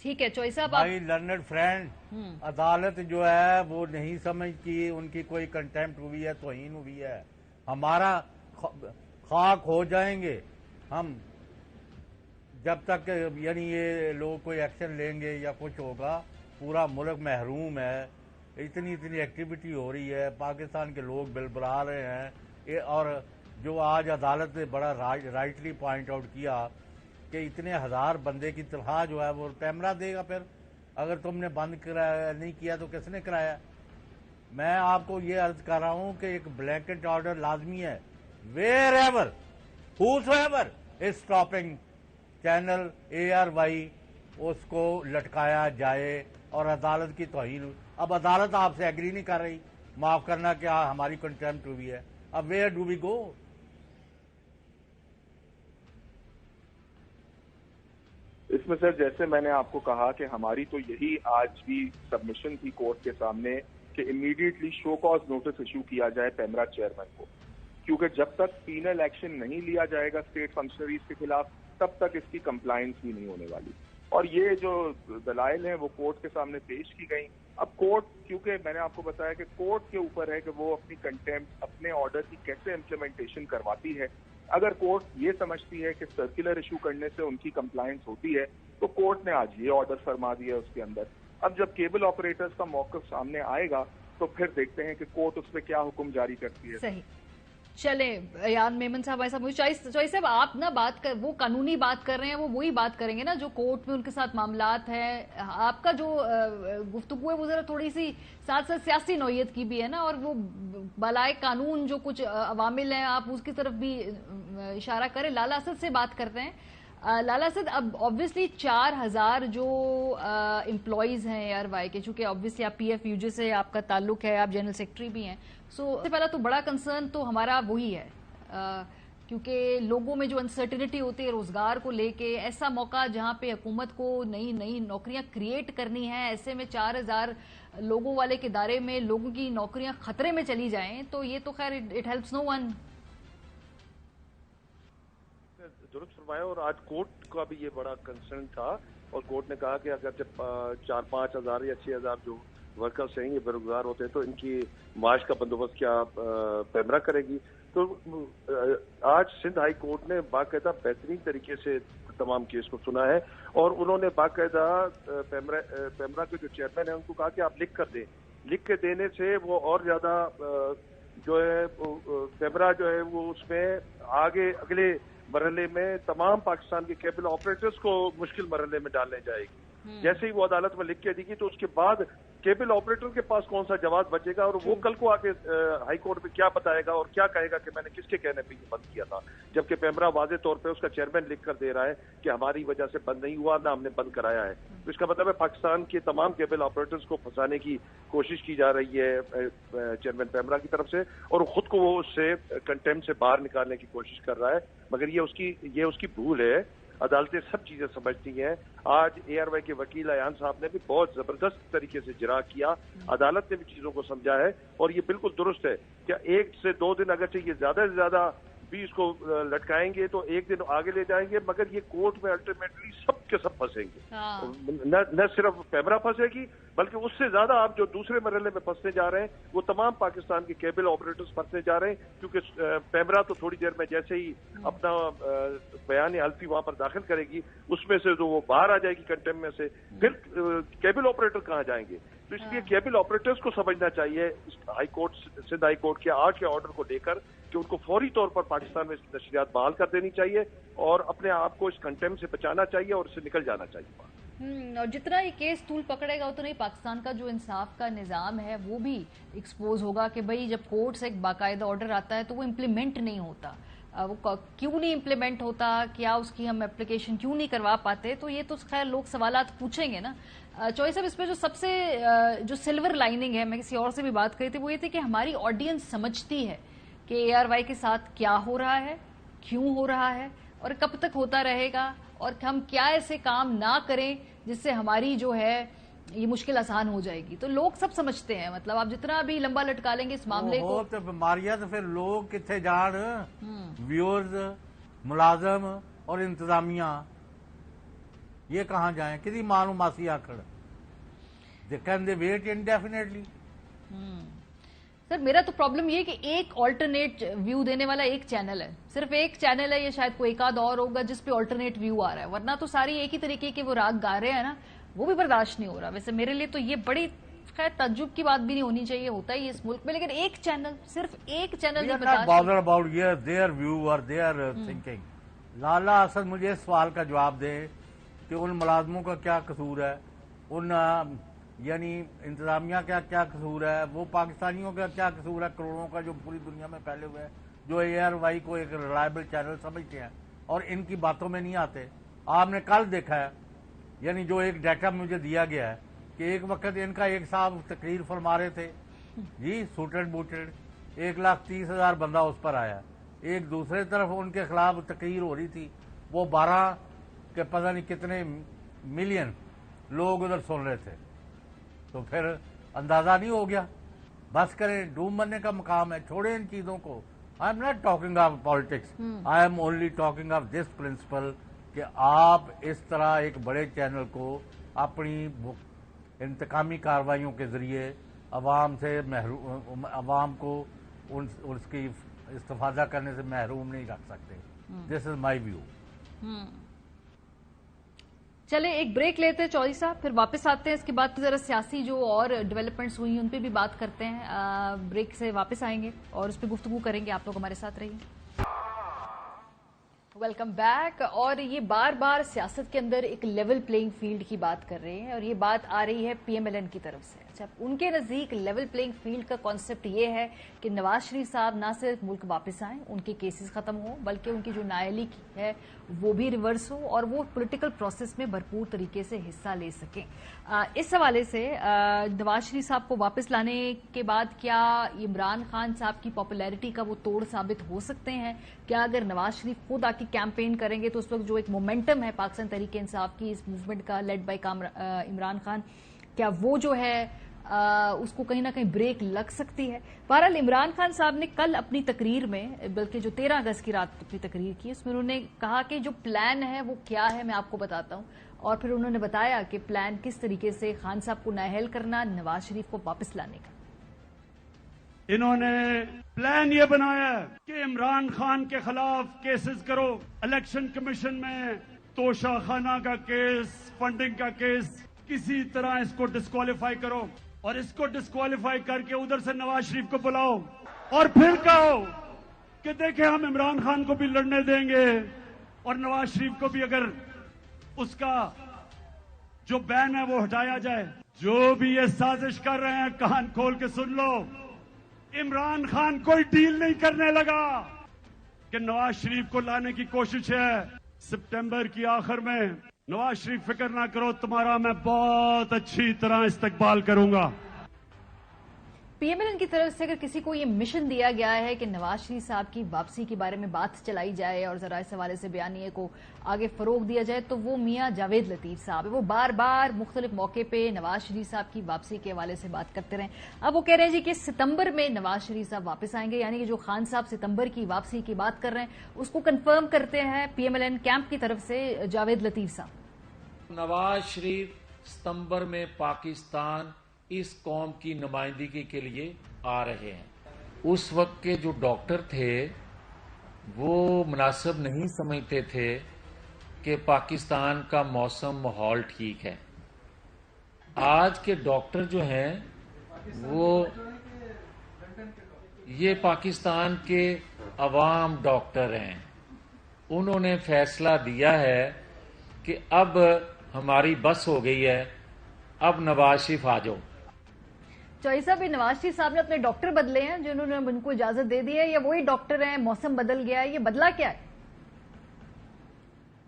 A: ٹھیک ہے چوئی صاحب.
F: بھائی لرنڈ فرینڈ, عدالت جو ہے وہ نہیں سمجھتی ان کی کوئی کنٹیمپٹ ہوئی ہے, توہین ہوئی ہے. ہمارا خاک ہو جائیں گے ہم جب تک یعنی یہ لوگ کوئی ایکشن لیں گے یا کچھ ہوگا. پورا ملک محروم ہے, اتنی ایکٹیویٹی ہو رہی ہے, پاکستان کے لوگ بلبلا رہے ہیں, اور جو آج عدالت نے بڑا رائٹلی پوائنٹ آؤٹ کیا کہ اتنے ہزار بندے کی تنخواہ جو ہے وہ پیمرا دے گا. پھر اگر تم نے بند نہیں کیا تو کس نے کرایا؟ میں آپ کو یہ عرض کر رہا ہوں کہ ایک بلینکٹ آرڈر لازمی ہے, wherever whosever is stopping channel ARY, اس کو لٹکایا جائے. اور عدالت کی توہین, اب عدالت آپ سے ایگری نہیں کر رہی, معاف کرنا کہ ہماری کنٹیمپٹ ہوئی ہے, اب ویئر ڈو وی گو؟
E: اس میں سر جیسے میں نے آپ کو کہا کہ ہماری تو یہی آج بھی سبمیشن تھی کورٹ کے سامنے کہ immediately show cause notice issue کیا جائے پیمرا چیئرمین کو، کیونکہ جب تک پینل ایکشن نہیں لیا جائے گا اسٹیٹ فنکشنریز کے خلاف تب تک اس کی کمپلائنس بھی نہیں ہونے والی. اور یہ جو دلائل ہیں وہ کورٹ کے سامنے پیش کی گئی. اب کورٹ، کیونکہ میں نے آپ کو بتایا کہ کورٹ کے اوپر ہے کہ وہ اپنی کنٹیمپٹ، اپنے آرڈر کی کیسے امپلیمنٹیشن کرواتی ہے. اگر کورٹ یہ سمجھتی ہے کہ سرکولر ایشو کرنے سے ان کی کمپلائنس ہوتی ہے تو کورٹ نے آج یہ آرڈر فرما دیا اس کے اندر. اب جب کیبل آپریٹرز کا موقف سامنے آئے گا تو پھر دیکھتے ہیں کہ کورٹ اس پہ کیا حکم جاری کرتی ہے.
A: صحیح. چلیں ایان میمن صاحب، ایسا مجھے چوائس صاحب آپ نا بات کر، وہ قانونی بات کر رہے ہیں، وہ وہی بات کریں گے نا جو کورٹ میں ان کے ساتھ معاملات ہیں. آپ کا جو گفتگو ہے وہ ذرا تھوڑی سی ساتھ ساتھ سیاسی نوعیت کی بھی ہے نا، اور وہ بالائے قانون جو کچھ عوامل ہیں آپ اس کی طرف بھی اشارہ کریں. لالا اسد سے بات کرتے ہیں. لالا اسد، اب آبویسلی 4000 جو امپلائیز ہیں اے آر وائی کے، چونکہ آبویسلی آپ پی ایف یو جے سے آپ کا تعلق ہے، آپ جنرل سیکرٹری بھی ہیں، سو سب سے پہلا تو بڑا کنسرن تو ہمارا وہی ہے، کیونکہ لوگوں میں جو انسرٹنٹی ہوتی ہے روزگار کو لے کے، ایسا موقع جہاں پہ حکومت کو نئی نوکریاں کریٹ کرنی ہیں، ایسے میں 4000 لوگوں والے کے دائرے میں لوگوں کی نوکریاں خطرے میں چلی جائیں تو یہ تو خیر اٹ ہیلپس نو ون.
G: درست فرمایا. اور آج کورٹ کا بھی یہ بڑا کنسرن تھا اور کورٹ نے کہا کہ اگر جب 4-5 ہزار یا 6 ہزار جو ورکرز ہیں یہ بے روزگار ہوتے ہیں تو ان کی معاش کا بندوبست کیا پیمرا کرے گی. تو آج سندھ ہائی کورٹ نے باقاعدہ بہترین طریقے سے تمام کیس کو سنا ہے اور انہوں نے باقاعدہ پیمرا کے جو چیئرمین ہیں ان کو کہا کہ آپ لکھ کر دیں. لکھ کے دینے سے وہ اور زیادہ جو ہے پیمرا جو ہے وہ اس میں آگے اگلے مرحلے میں تمام پاکستان کے کیبل آپریٹرز کو مشکل مرحلے میں ڈالنے جائے گی. جیسے ہی وہ عدالت میں لکھ کے دے گی تو اس کے بعد کیبل آپریٹر کے پاس کون سا جواز بچے گا اور وہ کل کو آ کے ہائی کورٹ میں کیا بتائے گا اور کیا کہے گا کہ میں نے کس کے کہنے پہ یہ بند کیا تھا، جبکہ پیمرا واضح طور پہ اس کا چیئرمین لکھ کر دے رہا ہے کہ ہماری وجہ سے بند نہیں ہوا، نہ ہم نے بند کرایا ہے. تو اس کا مطلب ہے پاکستان کے تمام کیبل آپریٹرز کو پھنسانے کی کوشش کی جا رہی ہے چیئرمین پیمرا کی طرف سے اور خود کو وہ اس سے کنٹیمپٹ سے باہر نکالنے کی کوشش کر رہا ہے. مگر یہ اس کی بھول ہے. عدالتیں سب چیزیں سمجھتی ہیں. آج اے آر وائی کے وکیل ایان صاحب نے بھی بہت زبردست طریقے سے جرا کیا، عدالت نے بھی چیزوں کو سمجھا ہے اور یہ بالکل درست ہے کہ 1 سے 2 دن اگرچہ یہ زیادہ سے زیادہ بھی اس کو لٹکائیں گے تو 1 دن آگے لے جائیں گے مگر یہ کورٹ میں الٹیمیٹلی سب کے سب پھنسیں گے. نہ صرف پیمرا پھنسے گی بلکہ اس سے زیادہ آپ جو دوسرے مرحلے میں پھنسنے جا رہے ہیں وہ تمام پاکستان کے کیبل آپریٹرز پھنسنے جا رہے ہیں، کیونکہ پیمرا تو تھوڑی دیر میں جیسے ہی اپنا بیان حلفی وہاں پر داخل کرے گی اس میں سے جو وہ باہر آ جائے گی کنٹیمپٹ میں سے، پھر کیبل آپریٹر کہاں جائیں گے. تو اس لیے کیبل آپریٹرز کو سمجھنا چاہیے high court, Sindh high court کے آج کے آرڈر کو لے کر کہ ان کو فوری طور پر پاکستان میں نشریات بحال کر دینی چاہیے اور اپنے آپ کو اس کنٹیمپٹ سے بچانا چاہیے اور اس سے نکل جانا چاہیے.
A: اور جتنا یہ کیس طول پکڑے گا اتنا ہی پاکستان کا جو انصاف کا نظام ہے وہ بھی ایکسپوز ہوگا کہ بھئی جب کورٹ سے ایک باقاعدہ آرڈر آتا ہے تو وہ امپلیمنٹ نہیں ہوتا. وہ کیوں نہیں امپلیمنٹ ہوتا، کیا اس کی ہم اپلیکیشن کیوں نہیں کروا پاتے، تو یہ تو خیر لوگ سوالات پوچھیں گے نا. چوائس صاحب، اس پہ جو سب سے جو سلور لائننگ ہے، میں کسی اور سے بھی بات کری تھی، وہ یہ تھی کہ ہماری آڈینس سمجھتی ہے کہ اے آر وائی کے ساتھ کیا ہو رہا ہے، کیوں ہو رہا ہے اور کب تک ہوتا رہے گا اور ہم کیا ایسے کام نہ کریں جس سے ہماری جو ہے یہ مشکل آسان ہو جائے گی. تو لوگ سب سمجھتے ہیں، مطلب آپ جتنا بھی لمبا لٹکا لیں گے اس معاملے کو.
F: ماریا تو پھر لوگ کتنے جان، ویورز، ملازم اور انتظامیہ یہ کہاں جائیں، کسی معلوماتی آکڑ کین دے ویٹ انڈیفینیٹلی.
A: سر میرا تو پرابلم یہ کہ ایک آلٹرنیٹ ویو دینے والا ایک چینل ہے، صرف ایک چینل ہے، یہ شاید کوئی ایک آدھ اور ہوگا جس پہ آلٹرنیٹ ویو آ رہا ہے، ورنہ تو ساری ایک ہی طریقے کے وہ راگ گا رہے ہیں نا، وہ بھی برداشت نہیں ہو رہا. ویسے میرے لیے تو یہ بڑی خیر تعجب کی بات بھی نہیں ہونی چاہیے، ہوتا ہی اس ملک میں، لیکن ایک چینل، صرف ایک چینل نہیں
F: برداشت. لالا اسد مجھے اس سوال کا جواب دے کہ ان ملازموں کا کیا قصور ہے، ان یعنی انتظامیہ کا کیا قصور ہے، وہ پاکستانیوں کا کیا قصور ہے کروڑوں کا جو پوری دنیا میں پھیلے ہوئے ہیں، جو اے آر وائی کو ایک ریلائبل چینل سمجھتے ہیں اور ان کی باتوں میں نہیں آتے. آپ نے کل دیکھا ہے، یعنی جو ایک ڈیٹا مجھے دیا گیا ہے کہ ایک وقت ان کا ایک صاحب تقریر فرما رہے تھے جی سوٹڈ بوٹڈ، 1,30,000 بندہ اس پر آیا. ایک دوسرے طرف ان کے خلاف تقریر ہو رہی تھی، وہ 12 کے پتہ نہیں کتنے ملین لوگ ادھر سن رہے تھے. تو پھر اندازہ نہیں ہو گیا बस करें, डूब मरने का मकाम है, छोड़ें इन चीजों को। I am not talking of politics, I am only talking of this principle कि आप इस तरह एक बड़े चैनल को अपनी इंतकामी कार्रवाइयों के जरिए अवाम से अवाम को उसकी इस्तेफादा करने से महरूम नहीं रख सकते। This is my view.
A: चले एक ब्रेक लेते हैं चौधरी साहब, फिर वापस आते हैं। इसके बाद जरा सियासी जो और डेवलपमेंट्स हुई उन पे भी बात करते हैं। ब्रेक से वापस आएंगे और उस पर गुफ्तगू करेंगे। आप लोग हमारे साथ रहिए। Welcome back. और ये बार बार सियासत के अंदर एक लेवल प्लेइंग फील्ड की बात कर रहे हैं और ये बात आ रही है PMLN की तरफ से। अच्छा, उनके नजदीक लेवल प्लेइंग फील्ड का कॉन्सेप्ट ये है कि नवाज शरीफ साहब ना सिर्फ मुल्क वापस आएं, उनके केसेस खत्म हो, बल्कि उनकी जो नाअहली है वो भी रिवर्स हो और वो पॉलिटिकल प्रोसेस में भरपूर तरीके से हिस्सा ले सकें। इस हवाले से नवाज शरीफ साहब को वापस लाने के बाद क्या इमरान खान साहब की पॉपुलैरिटी का वो तोड़ साबित हो सकते हैं? क्या अगर नवाज शरीफ खुद आके कैंपेन करेंगे तो उस वक्त जो एक मोमेंटम है पाकिस्तान तहरीक इंसाफ की इस मूवमेंट का लेड बाय इमरान खान, क्या वो जो है उसको कहीं ना कहीं ब्रेक लग सकती है? बहरहाल इमरान खान साहब ने कल अपनी तकरीर में, बल्कि जो 13 अगस्त की रात अपनी तकरीर की, उसमें उन्होंने कहा कि जो प्लान है वो क्या है मैं आपको बताता हूं। और फिर उन्होंने बताया कि प्लान किस तरीके से खान साहब को नाअहल करना, नवाज शरीफ को वापस लाने का।
D: इन्होंने प्लान ये बनाया कि इमरान खान के खिलाफ केसेस करो, इलेक्शन कमीशन में तोशा खाना का केस, फंडिंग का केस, किसी तरह इसको डिस्क्वालीफाई करो और इसको डिस्क्वालीफाई करके उधर से नवाज शरीफ को बुलाओ और फिर कहो कि देखें हम इमरान खान को भी लड़ने देंगे और नवाज शरीफ को भी अगर उसका जो बैन है वो हटाया जाए। जो भी ये साजिश कर रहे हैं कान खोल के सुन लो, इमरान खान कोई डील नहीं करने लगा कि नवाज शरीफ को लाने की कोशिश है। सितंबर की आखिर में नवाज शरीफ फिक्र ना करो, तुम्हारा मैं बहुत अच्छी तरह इस्तकबाल करूंगा।
A: PMLN की तरफ से अगर किसी को ये मिशन दिया गया है कि नवाज शरीफ साहब की वापसी के बारे में बात चलाई जाए और जरा इस हवाले से बयानिए को आगे फरोग दिया जाए, तो वो मियां जावेद लतीफ साहब है। वो बार बार मुख्तलिफ मौके पे नवाज शरीफ साहब की वापसी के हवाले से बात करते रहे। अब वो कह रहे हैं जी कि सितंबर में नवाज शरीफ साहब वापस आएंगे, यानी कि जो खान साहब सितंबर की वापसी की बात कर रहे हैं उसको कंफर्म करते हैं PMLN कैंप की तरफ से जावेद लतीफ साहब।
H: नवाज शरीफ सितंबर में पाकिस्तान इस कौम की नुमाइंदगी के लिए आ रहे हैं। उस वक्त के जो डॉक्टर थे वो मुनासिब नहीं समझते थे कि पाकिस्तान का मौसम माहौल ठीक है। आज के डॉक्टर जो हैं वो ये पाकिस्तान के अवाम डॉक्टर हैं। उन्होंने फैसला दिया है कि अब हमारी बस हो गई है, अब नवाज शरीफ आ जाओ।
A: चौधरी साहब, नवाज शरीफ साहब ने अपने डॉक्टर बदले हैं जिन्होंने उनको इजाजत दे दी है, या वही डॉक्टर हैं, मौसम बदल गया है, ये बदला क्या है?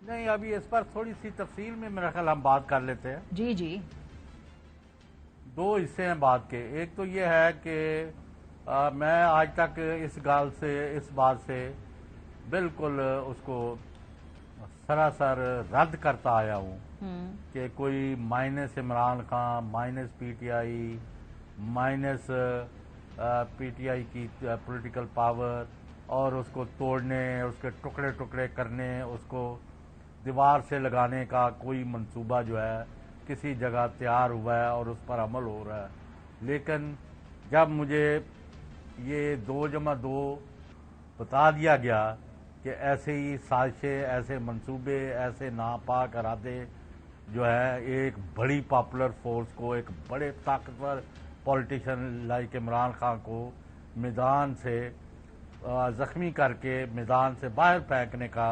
F: नहीं, अभी इस पर थोड़ी सी तफसील में मेरा ख्याल हम बात कर लेते हैं।
A: जी जी,
F: दो हिस्से हैं बात के। एक तो ये है कि मैं आज तक इस बात से बिल्कुल उसको सरासर रद्द करता आया हूँ कि कोई minus Imran Khan, minus PTI, minus PTI की पॉलिटिकल पावर और उसको तोड़ने, उसके टुकड़े टुकड़े करने, उसको दीवार से लगाने का कोई मंसूबा जो है किसी जगह तैयार हुआ है और उस पर अमल हो रहा है। लेकिन जब मुझे ये 2+2 बता दिया गया कि ऐसे ही साजिशें, ऐसे मंसूबे, ऐसे नापाक इरादे जो है एक बड़ी पॉपुलर फोर्स को, एक बड़े ताकतवर पॉलिटिशियन लाइक इमरान खान को मैदान से जख्मी करके मैदान से बाहर फेंकने का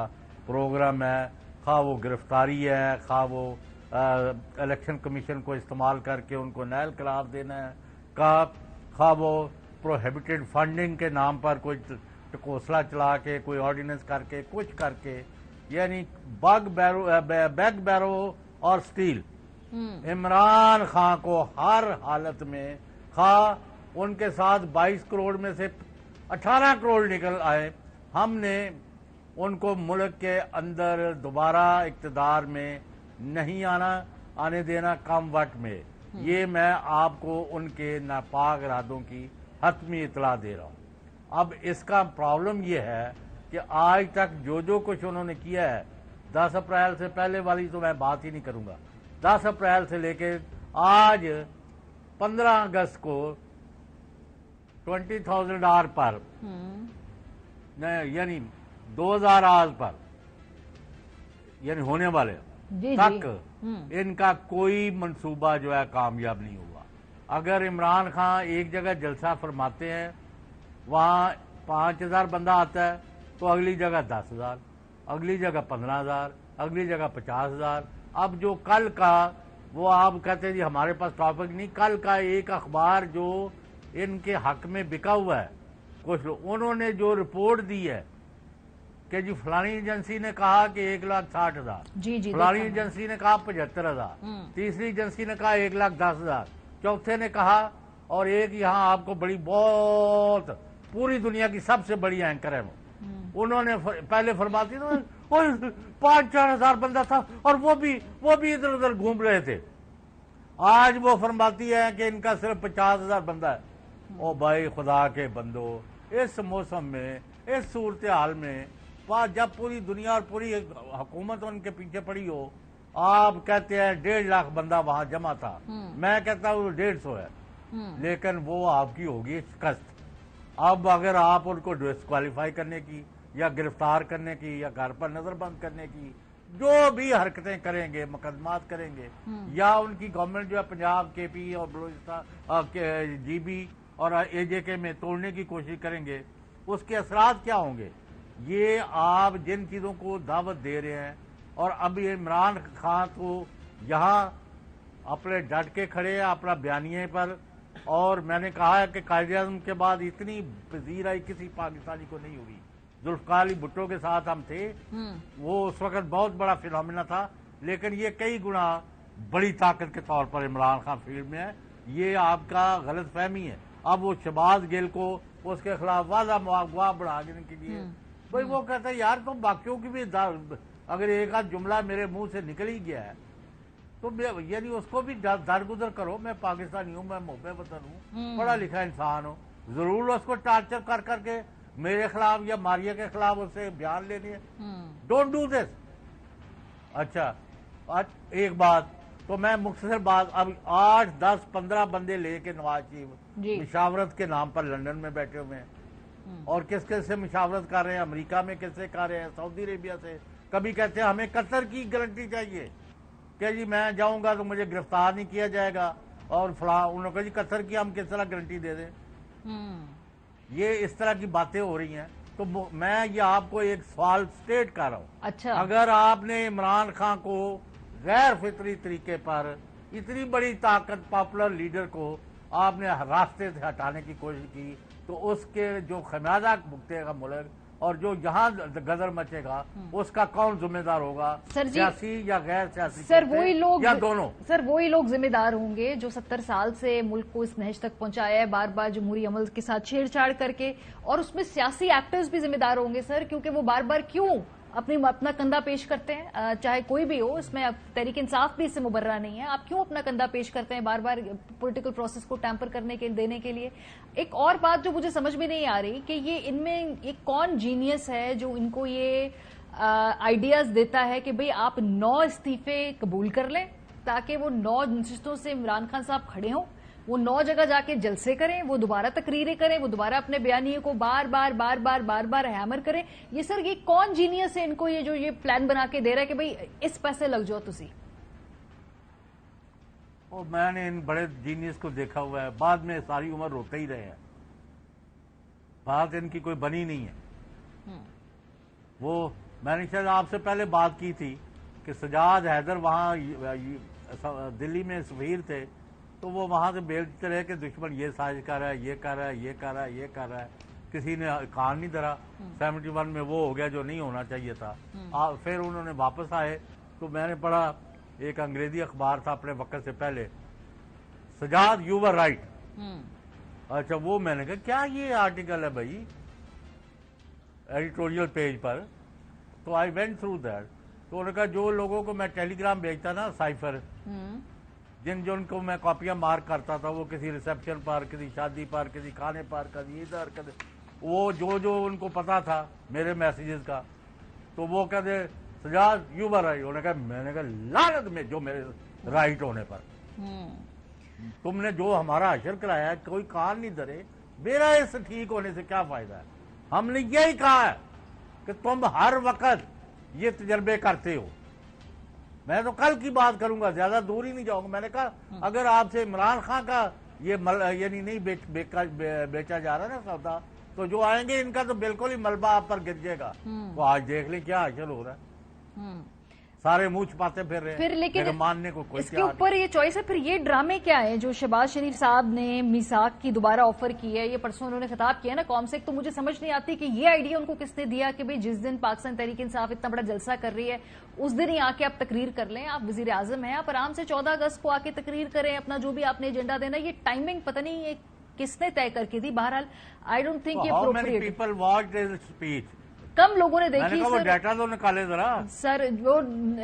F: प्रोग्राम है, खा वो गिरफ्तारी है, खा वो इलेक्शन कमीशन को इस्तेमाल करके उनको नाअहल करार देना है, खा वो प्रोहिबिटेड फंडिंग के नाम पर कोई टकोसला चला के, कोई ऑर्डिनेंस करके, कुछ करके, यानी बैग बैरो और स्टील। इमरान खान को हर हालत में उनके साथ 22 करोड़ में से 18 करोड़ निकल आए, हमने उनको मुल्क के अंदर दोबारा इक्तदार में नहीं आने देना कम वक्त में। ये मैं आपको उनके नापाक इरादों की حتمی اطلاع دے رہا ہوں۔ اب اس کا پرابلم یہ ہے کہ آج تک جو کچھ انہوں نے کیا ہے، 10 اپریل سے پہلے والی تو میں بات ہی نہیں کروں گا، 10 اپریل سے لے کے آج 15 اگست کو 20,000 آر پر یعنی 2000 آر پر یعنی ہونے والے تک ان کا کوئی منصوبہ جو ہے کامیاب نہیں ہوا۔ اگر عمران خان ایک جگہ جلسہ فرماتے ہیں، وہاں 5,000 بندہ آتا ہے، تو اگلی جگہ 10,000، اگلی جگہ 15,000، اگلی جگہ 50,000۔ اب جو کل کا وہ آپ کہتے ہیں جی ہمارے پاس ٹاپک نہیں، کل کا ایک اخبار جو ان کے حق میں بکا ہوا ہے کچھ لوگ، انہوں نے جو رپورٹ دی ہے کہ جی فلانی ایجنسی نے کہا کہ 1,60,000، فلانی ایجنسی نے کہا 75,000، تیسری ایجنسی نے کہا 1,10,000، چوتھے نے کہا، اور ایک یہاں آپ کو بڑی بہت پوری دنیا کی سب سے بڑی اینکر ہے وہ، انہوں نے پہلے فرماتی تو 5-4 ہزار بندہ تھا اور وہ بھی ادھر ادھر گھوم رہے تھے، آج وہ فرماتی ہے کہ ان کا صرف 50,000 بندہ ہے۔ او بھائی خدا کے بندو، اس موسم میں، اس صورتحال میں، جب پوری دنیا اور پوری حکومت ان کے پیچھے پڑی ہو، آپ کہتے ہیں 1.5 لاکھ بندہ وہاں جمع تھا، میں کہتا ہوں 150 ہے، لیکن وہ آپ کی ہوگی شکست۔ اب اگر آپ ان کو ڈسکوالیفائی کرنے کی یا گرفتار کرنے کی یا گھر پر نظر بند کرنے کی جو بھی حرکتیں کریں گے، مقدمات کریں گے، یا ان کی گورنمنٹ جو ہے پنجاب، کے پی اور بلوچستان، جی بی اور اے جے کے میں توڑنے کی کوشش کریں گے، اس کے اثرات کیا ہوں گے؟ یہ آپ جن چیزوں کو دعوت دے رہے ہیں، اور اب عمران خان کو یہاں اپنے ڈٹ کے کھڑے ہیں اپنا بیانیے پر، اور میں نے کہا ہے کہ قائد اعظم کے بعد اتنی پذیرائی کسی پاکستانی کو نہیں ہوئی۔ ذوالفقار علی بھٹو کے ساتھ ہم تھے، وہ اس وقت بہت بڑا فینومینا تھا، لیکن یہ کئی گنا بڑی طاقت کے طور پر عمران خان فیلڈ میں ہے، یہ آپ کا غلط فہمی ہے۔ اب وہ شہباز گل کو اس کے خلاف واضح گواہ بڑھانے کے لیے بھائی وہ کہتا ہے یار تم باقیوں کی بھی اگر ایک آدھ جملہ میرے منہ سے نکل ہی گیا ہے تو یعنی اس کو بھی درگزر کرو، میں پاکستانی ہوں، میں محب وطن ہوں، پڑھا لکھا انسان ہوں، ضرور اس کو ٹارچر کر کے میرے خلاف یا ماریہ کے خلاف اس سے بیان لینے ڈونٹ ڈو دس۔ اچھا ایک بات تو میں مختصر بات، اب 8, 10, 15 بندے لے کے نواز شریف مشاورت کے نام پر لندن میں بیٹھے ہوئے ہیں، اور کس کس سے مشاورت کر رہے ہیں؟ امریکہ میں کس سے کر رہے ہیں؟ سعودی عربیہ سے، کبھی کہتے ہیں ہمیں قطر کی گارنٹی چاہیے کہ جی میں جاؤں گا تو مجھے گرفتار نہیں کیا جائے گا، اور فلاں انہوں نے کہا جی قطر کی ہم کس طرح گارنٹی دے دیں؟ یہ اس طرح کی باتیں ہو رہی ہیں۔ تو میں یہ آپ کو ایک سوال سٹیٹ کر رہا ہوں،
A: اچھا
F: اگر آپ نے عمران خان کو غیر فطری طریقے پر اتنی بڑی طاقت پاپولر لیڈر کو آپ نے راستے سے ہٹانے کی کوشش کی، تو اس کے جو خمیازہ بھگتے گا ملک اور جو یہاں گدر مچے گا اس کا کون ذمہ دار ہوگا؟ سیاسی یا غیر سیاسی؟
A: سر وہی لوگ،
F: یا دونوں؟
A: سر وہی لوگ ذمہ دار ہوں گے جو 70 سال سے ملک کو اس نہج تک پہنچایا ہے، بار بار جمہوری عمل کے ساتھ چھیڑ چھاڑ کر کے، اور اس میں سیاسی ایکٹرز بھی ذمہ دار ہوں گے سر، کیونکہ وہ بار بار کیوں اپنا کندھا پیش کرتے ہیں، چاہے کوئی بھی ہو، اس میں تحریک انصاف بھی اس سے مبرہ نہیں ہے، آپ کیوں اپنا کندھا پیش کرتے ہیں بار بار پولیٹیکل پروسیس کو ٹیمپر کرنے کے دینے کے لیے؟ ایک اور بات جو مجھے سمجھ میں نہیں آ رہی کہ یہ ان میں یہ کون جینیس ہے جو ان کو یہ آئیڈیاز دیتا ہے کہ بھئی آپ 9 استعفے قبول کر لیں تاکہ وہ 9 نشستوں سے عمران خان صاحب کھڑے ہوں، وہ 9 جگہ جا کے جلسے کریں، وہ دوبارہ تقریریں کریں، وہ دوبارہ اپنے بیانیے کو بار بار ہیمر کریں۔ یہ سر یہ کون جینیس ہے ان کو یہ جو یہ پلان بنا کے دے رہا ہے کہ بھئی اس پیسے لگ جاؤ تسی؟
F: میں نے ان بڑے جینیس کو دیکھا ہوا ہے، بعد میں ساری عمر روتے ہی رہے ہیں، بات ان کی کوئی بنی نہیں ہے۔ وہ میں نے شاید آپ سے پہلے بات کی تھی کہ سجاد حیدر وہاں دلی میں سفیر تھے، تو وہ وہاں سے بیلتے رہے کہ دشمن یہ سازش کر رہا ہے، یہ کر رہا ہے، یہ کر رہا ہے، یہ کر رہا ہے، کسی نے کان نہیں دھرا۔ 71 میں وہ ہو گیا جو نہیں ہونا چاہیے تھا۔ پھر انہوں نے واپس آئے تو میں نے پڑھا ایک انگریزی اخبار تھا اپنے وقت سے پہلے، سجاد یو ور رائٹ۔ اچھا وہ میں نے کہا کیا یہ آرٹیکل ہے بھائی ایڈیٹوریل پیج پر؟ تو آئی وینٹ تھرو دیٹ، تو انہوں نے کہا جو لوگوں کو میں ٹیلی گرام بھیجتا نا سائفر، जिनको मैं कॉपियां मार्क करता था, वो किसी रिसेप्शन पर, किसी शादी पर, किसी खाने पर, कभी इधर कभी, वो जो उनको पता था मेरे मैसेजेस का, तो वो कहते सजाद यू वर राइट। मैंने कहा लानत में जो मेरे राइट होने पर, तुमने जो हमारा अशर कराया है, कोई कान नहीं धरे, मेरा इस ठीक होने से क्या फायदा है। हमने यही कहा है कि तुम हर वक्त ये तजर्बे करते हो। मैं तो कल की बात करूंगा, ज्यादा दूर ही नहीं जाऊंगा। मैंने कहा अगर आपसे इमरान खान का ये यानी नहीं बेचा जा रहा ना सौदा, तो जो आएंगे इनका तो बिल्कुल ही मलबा आप पर गिर जाएगा। तो आज देख लें क्या हासिल हो रहा है, सारे मुंह छुपाते फिर रहे हैं,
A: फिर लेकिन
F: मानने को कोई
A: इसके ऊपर ये चॉइस है। फिर ये ड्रामे क्या है जो शहबाज शरीफ साहब ने मीसाक की दोबारा ऑफर की है, ये परसों उन्होंने खिताब किया ना कौम से, तो मुझे समझ नहीं आती कि ये आइडिया उनको किसने दिया कि भाई जिस दिन पाकिस्तान तहरीक इंसाफ इतना बड़ा जलसा कर रही है उस दिन ही आके आप तकरीर कर लें। आप वजीर आजम हैं, आप आराम से 14 अगस्त को आके तकरीर करें, अपना जो भी आपने एजेंडा देना। ये टाइमिंग पता नहीं ये किसने तय करके दी। बहरहाल आई डोंट थिंक ये
F: अप्रोप्रिएट।
A: कम लोगों ने देखी
F: वो डाटा तो निकाले जरा
A: सर, वो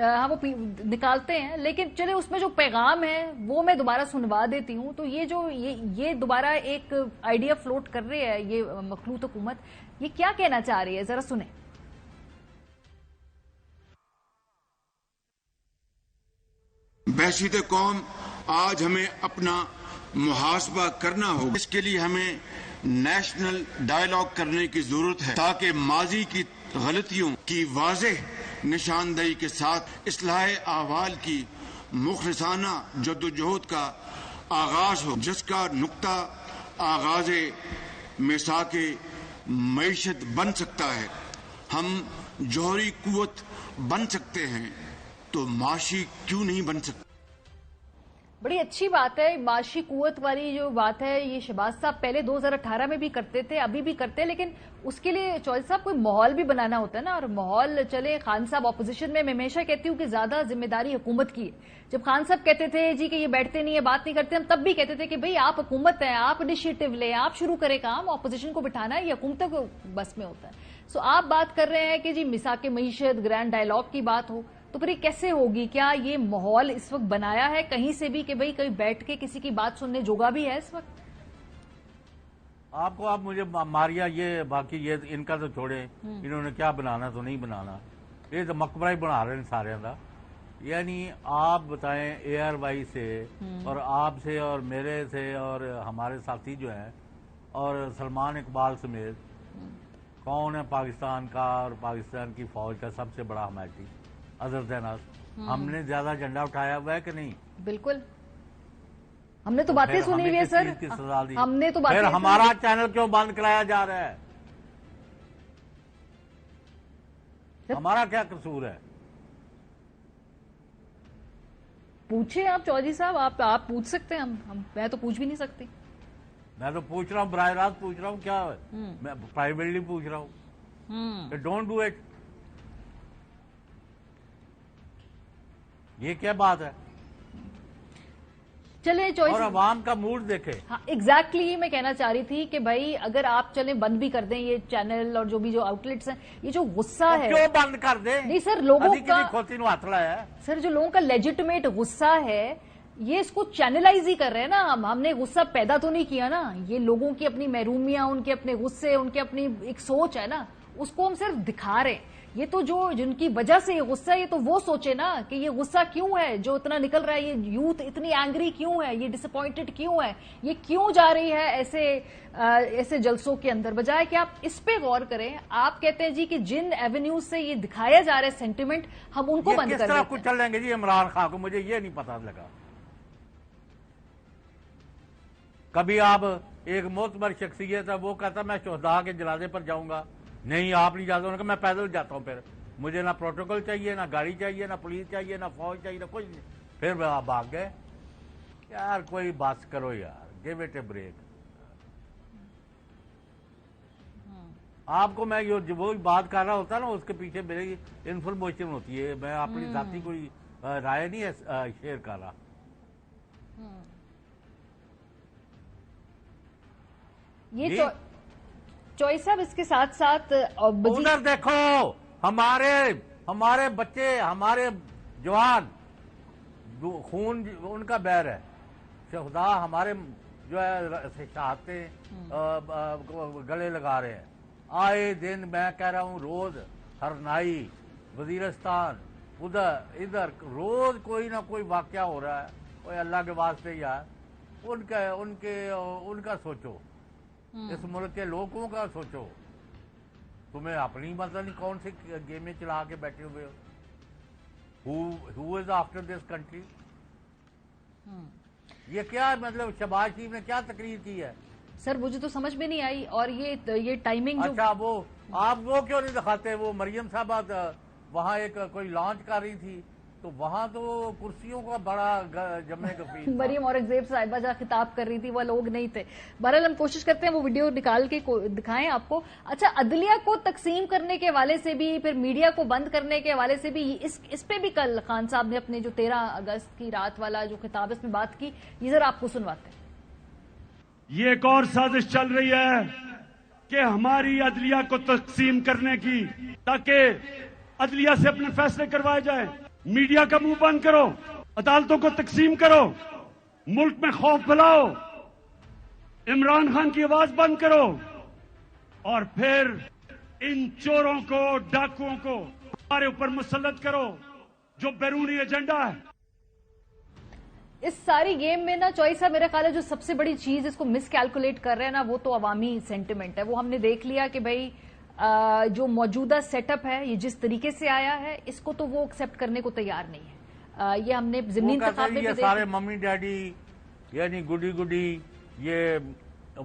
A: हाँ वो निकालते हैं, लेकिन चले उसमें जो पैगाम है वो मैं दोबारा सुनवा देती हूँ। तो ये जो ये दोबारा एक आइडिया फ्लोट कर रही है ये मखलूत हुकूमत, ये क्या कहना चाह रही है, जरा सुने।
I: बहसीत कौम आज हमें अपना मुहासबा करना होगा। इसके लिए हमें नेशनल डायलॉग करने की जरूरत है ताकि माजी की गलतियों की वाज़ेह निशानदही के साथ इस्लाह अहवाल की मुखलिसाना जद्दोजहद का आगाज हो, जिसका नुक्ता आगाज मिसाके मईशत बन सकता है। हम जौहरी कुव्वत बन सकते हैं तो माशी क्यों नहीं बन सकते।
A: बड़ी अच्छी बात है, माशी कुव्वत वाली जो बात है ये शहबाज साहब पहले 2018 में भी करते थे, अभी भी करते हैं, लेकिन उसके लिए चौधरी साहब कोई माहौल भी बनाना होता है ना। और माहौल चले, खान साहब ऑपोजिशन में, मैं हमेशा कहती हूँ कि ज्यादा जिम्मेदारी हुकूमत की है। जब खान साहब कहते थे जी कि ये बैठते नहीं है, बात नहीं करते, हम तब भी कहते थे कि भाई आप हुकूमत है, आप इनिशिएटिव ले, आप शुरू करें काम, ऑपोजिशन को बिठाना है, ये हुकूमत को बस में होता है। सो आप बात कर रहे हैं कि जी मिसाके मईशत ग्रैंड डायलॉग की बात हो, तो फिर ये कैसे होगी? क्या ये माहौल इस वक्त बनाया है कहीं से भी कि भाई कहीं बैठ के किसी की बात सुनने जोगा भी है इस वक्त?
F: आपको आप मुझे मारिया ये बाकी ये इनका तो छोड़े, इन्होंने क्या बनाना तो नहीं बनाना, ये तो मकबरा ही बना रहे हैं सारे का। यानी आप बताएं ARY से और आपसे और मेरे से और हमारे साथी जो हैं और सलमान इकबाल समेत कौन है पाकिस्तान का और पाकिस्तान की फौज का सबसे बड़ा हमायती अदर देन अस? हमने ज्यादा झंडा उठाया हुआ है कि नहीं?
A: बिल्कुल, हमने तो बातें सुनी हुई है सर, हमने तो बातें।
F: फिर हमारा चैनल क्यों बंद कराया जा रहा है? हमारा क्या कसूर है?
A: पूछे आप चौधरी साहब, आप पूछ सकते हैं, हम मैं तो पूछ भी नहीं सकती।
F: मैं तो पूछ रहा हूँ, बराह रास्त पूछ रहा हूँ, क्या है? मैं प्राइवेटली पूछ रहा हूँ, डोंट डू इट। ये क्या बात है?
A: चले चॉइस
F: और अवाम का मूड देखे।
A: हाँ, एग्जैक्टली मैं कहना चाह रही थी कि भाई अगर आप चले बंद भी कर दें ये चैनल और जो भी जो आउटलेट्स हैं, ये जो गुस्सा है
F: क्यों बंद कर दें?
A: नहीं सर, लोगों का
F: खोती हाथ लाया
A: सर, जो लोगों का लेजिटिमेट गुस्सा है ये इसको चैनलाइज ही कर रहे हैं ना। हमने गुस्सा पैदा तो नहीं किया ना, ये लोगों की अपनी महरूमियां, उनके अपने गुस्से, उनके अपनी एक सोच है ना, उसको हम सिर्फ दिखा रहे हैं। ये तो जो जिनकी वजह से ये गुस्सा है, ये तो वो सोचे ना कि ये गुस्सा क्यों है जो इतना निकल रहा है, ये यूथ इतनी एंग्री क्यों है, ये डिसअपॉइंटेड क्यों है, ये क्यों जा रही है ऐसे जलसों के अंदर, बजाय कि आप इस पे गौर करें। आप कहते हैं जी कि जिन एवेन्यूज से ये दिखाया जा रहा है सेंटिमेंट, हम उनको बंद कर देते हैं।
F: कुछ चल लेंगे जी इमरान खान को, मुझे ये नहीं पता लगा। कभी आप एक मोतबर शख्सियत है, वो कहता मैं शोहदा के जनाजे पर जाऊंगा, नहीं आप नहीं जाते, उन्होंने कहा मैं पैदल जाता हूं, फिर मुझे ना प्रोटोकॉल चाहिए, ना गाड़ी चाहिए, ना पुलिस चाहिए, ना फौज चाहिए, ना कुछ नहीं। फिर आप भाग गए। यार कोई बात करो यार, गिव इट ए ब्रेक। आपको मैं जो वो बात कर रहा होता है ना, उसके पीछे मेरी इन्फॉर्मेशन होती है, मैं अपनी जाती कोई राय नहीं शेयर कर रहा।
A: ये चॉइस साहब इसके साथ साथ
F: उधर देखो, हमारे बच्चे, हमारे जवान خون ان کا بیر ہے. خدا ہمارے جو ہے شہادتیں گلے لگا رہے ہیں آئے دن. میں کہہ رہا ہوں روز ہرنائی, وزیرستان, ادھر روز کوئی نہ کوئی واقعہ ہو رہا ہے. کوئی اللہ کے واسطے یار ان کا سوچو, اس ملک کے لوگوں کا سوچو. تمہیں اپنی مطلب نہیں کون سی گیمیں چلا کے بیٹھے ہوئے ہو. ہو از آفٹر دس کنٹری. یہ کیا مطلب شہباز شریف نے کیا تقریر کی ہے؟
A: سر مجھے تو سمجھ میں نہیں آئی. اور یہ ٹائمنگ جو
F: اچھا وہ آپ وہ کیوں نہیں دکھاتے؟ وہ مریم صاحبہ وہاں ایک کوئی لانچ کر رہی تھی تو وہاں تو کرسیوں کا بڑا جمع کفیل.
A: مریم اورنگزیب صاحبہ جہاں خطاب کر رہی تھی وہ لوگ نہیں تھے. بہرحال ہم کوشش کرتے ہیں وہ ویڈیو نکال کے دکھائیں آپ کو. اچھا عدلیہ کو تقسیم کرنے کے حوالے سے بھی, پھر میڈیا کو بند کرنے کے حوالے سے بھی, اس پہ بھی کل خان صاحب نے اپنے جو 13 اگست کی رات والا جو خطاب اس میں بات کی, یہ ذرا آپ کو سنواتے ہیں.
D: یہ ایک اور سازش چل رہی ہے کہ ہماری عدلیہ کو تقسیم کرنے کی, تاکہ عدلیہ سے اپنے فیصلے کروائے جائیں. میڈیا کا منہ بند کرو, عدالتوں کو تقسیم کرو, ملک میں خوف پھیلاؤ, عمران خان کی آواز بند کرو, اور پھر ان چوروں کو, ڈاکوؤں کو ہمارے اوپر مسلط کرو جو بیرونی ایجنڈا ہے.
A: اس ساری گیم میں نا چوئی صاحب میرا خیال ہے جو سب سے بڑی چیز اس کو مس کیلکولیٹ کر رہے ہیں نا, وہ تو عوامی سینٹیمنٹ ہے. وہ ہم نے دیکھ لیا کہ بھائی جو موجودہ سیٹ اپ ہے یہ جس طریقے سے آیا ہے اس کو تو وہ ایکسپٹ کرنے کو تیار نہیں ہے. یہ ہم نے ضمنی انتخاب میں بھی
F: یہ سارے ممی ڈیڈی یعنی گڈی یہ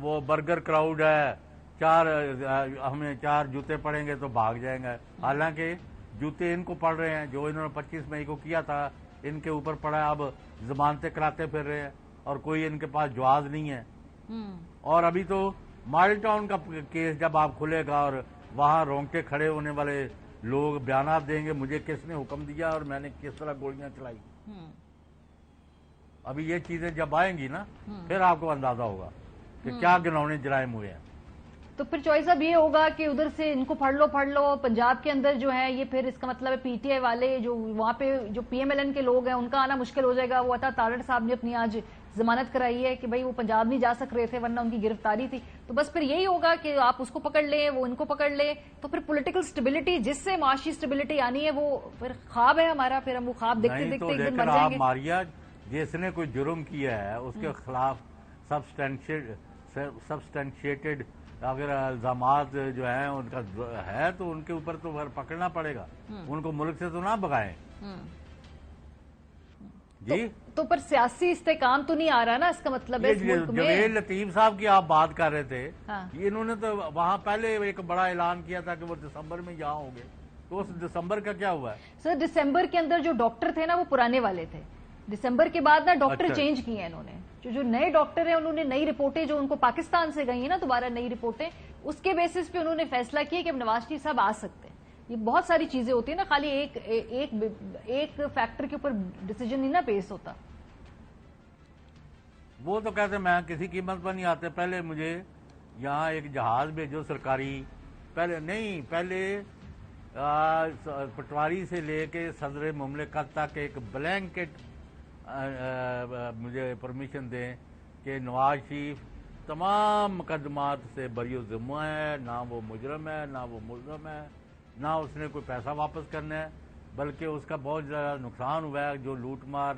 F: وہ برگر کراؤڈ ہے, ہمیں 4 جوتے پڑیں گے تو بھاگ جائیں گے. حالانکہ جوتے ان کو پڑ رہے ہیں جو انہوں نے 25 مئی کو کیا تھا, ان کے اوپر پڑا ہے. اب ضمانتیں کراتے پھر رہے ہیں اور کوئی ان کے پاس جواز نہیں ہے. اور ابھی تو ماڈل ٹاؤن کا کیس جب آپ کھلے گا اور وہاں رونگٹے کھڑے ہونے والے لوگ بیانات دیں گے مجھے کس نے حکم دیا اور میں نے کس طرح گولیاں چلائی. ابھی یہ چیزیں جب آئیں گی نا پھر آپ کو اندازہ ہوگا کہ کیا گناؤنے جرائم ہوئے ہیں.
A: تو پھر چوائس اب یہ ہوگا کہ ادھر سے ان کو پڑھ لو پنجاب کے اندر جو ہے یہ, پھر اس کا مطلب ہے پی ٹی آئی والے جو وہاں پہ جو پی ایم ایل این کے لوگ ہیں ان کا آنا مشکل ہو جائے گا. وہ عطا تارڑ صاحب نے اپنی آج ضمانت کرائی ہے کہ بھائی وہ پنجاب نہیں جا سک رہے تھے ورنہ ان کی گرفتاری تھی. تو بس پھر یہی ہوگا کہ آپ اس کو پکڑ لیں, وہ ان کو پکڑ لیں, تو پھر پولیٹیکل سٹیبلٹی جس سے معاشی سٹیبلٹی آنی ہے وہ پھر خواب ہے ہمارا. پھر ہم وہ خواب دیکھتے دیکھتے ایک دن مر جائیں گے.
F: ماریا جس نے کوئی جرم کیا ہے اس کے خلاف سبسٹینشیٹڈ اگر الزامات جو ہیں ان کا ہے تو ان کے اوپر تو پکڑنا پڑے گا. ان کو ملک سے تو نہ بگائیں. جی
A: تو پر سیاسی استحکام تو نہیں آ رہا نا, اس کا مطلب ہے
F: جویل لطیف صاحب کی آپ بات کر رہے تھے, انہوں نے تو وہاں پہلے ایک بڑا اعلان کیا تھا کہ وہ دسمبر میں یہاں ہوں گے. تو اس دسمبر کا کیا ہوا ہے؟
A: سر دسمبر کے اندر جو ڈاکٹر تھے نا وہ پرانے والے تھے. دسمبر کے بعد نا ڈاکٹر چینج کیے ہیں انہوں نے. جو نئے ڈاکٹر ہیں انہوں نے نئی رپورٹیں جو ان کو پاکستان سے گئی ہیں نا دوبارہ نئی رپورٹیں, اس کے بیسس پہ انہوں نے فیصلہ کیا کہ اب نواز شریف صاحب آ سکتے ہیں. یہ بہت ساری چیزیں ہوتی ہیں نا, خالی ایک فیکٹر کے اوپر ڈیسیجن نہیں نا پیش ہوتا.
F: وہ تو کہتے ہیں میں کسی قیمت پر نہیں آتے. پہلے مجھے یہاں ایک جہاز بھیجو سرکاری, پہلے پٹواری سے لے کے صدر مملکت تک ایک بلینکٹ مجھے پرمیشن دیں کہ نواز شریف تمام مقدمات سے بری ذمہ ہے, نہ وہ مجرم ہے نہ وہ ملزم ہے, نہ اس نے کوئی پیسہ واپس کرنا ہے, بلکہ اس کا بہت زیادہ نقصان ہوا ہے. جو لوٹ مار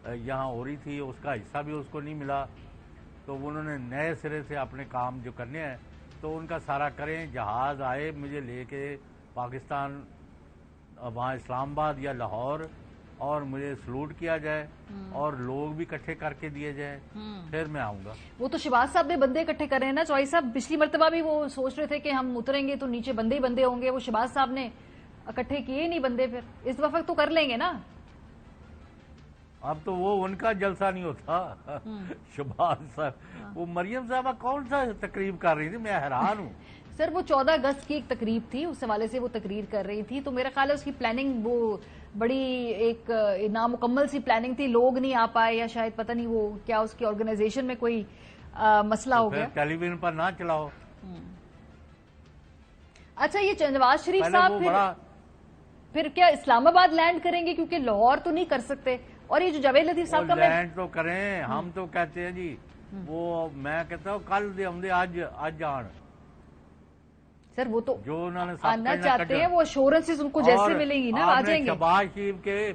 F: یہاں ہو رہی تھی اس کا حصہ بھی اس کو نہیں ملا. تو انہوں نے نئے سرے سے اپنے کام جو کرنے ہیں تو ان کا سارا کریں. جہاز آئے مجھے لے کے پاکستان وہاں اسلام آباد یا لاہور, اور مجھے سلوٹ کیا جائے اور لوگ بھی اکٹھے کر کے دیے جائیں, پھر میں آؤں گا. وہ
A: تو شہباز صاحب نے بندے اکٹھے کر رہے ہیں نا چوئی صاحب. پچھلی مرتبہ بھی وہ سوچ رہے تھے کہ ہم اتریں گے تو نیچے بندے ہی بندے ہوں گے. وہ شہباز صاحب نے اکٹھے کیے نہیں بندے, پھر اس وقت تو کر لیں گے نا.
F: اب تو وہ ان کا جلسہ نہیں ہوتا شہباز صاحب. وہ مریم صاحبہ کون سا تقریب کر رہی تھی, میں حیران ہوں.
A: سر وہ 14 اگست کی ایک تقریب تھی, اس حوالے سے وہ تقریر کر رہی تھی. تو میرا خیال ہے اس کی پلاننگ وہ بڑی ایک نامکمل سی پلاننگ تھی. لوگ نہیں آ پائے یا شاید پتہ نہیں وہ کیا اس کی آرگنائزیشن میں کوئی مسئلہ ہو گیا.
F: ٹیلی ویژن پر نہ چلاؤ.
A: اچھا یہ نواز شریف صاحب پھر کیا اسلام آباد لینڈ کریں گے, کیونکہ لاہور تو نہیں کر سکتے. اور یہ جو جاوید لطیف صاحب کا
F: لینڈ تو کریں, ہم تو کہتے ہیں جی وہ, میں کہتا ہوں کل دے ہم دے آج آن
A: سر, وہ تو
F: جو انہوں نے
A: آنا چاہتے ہیں, وہ ایشورنسز ان کو جیسے ملیں گی نا آ جائیں گے.
F: شہباز شریف کے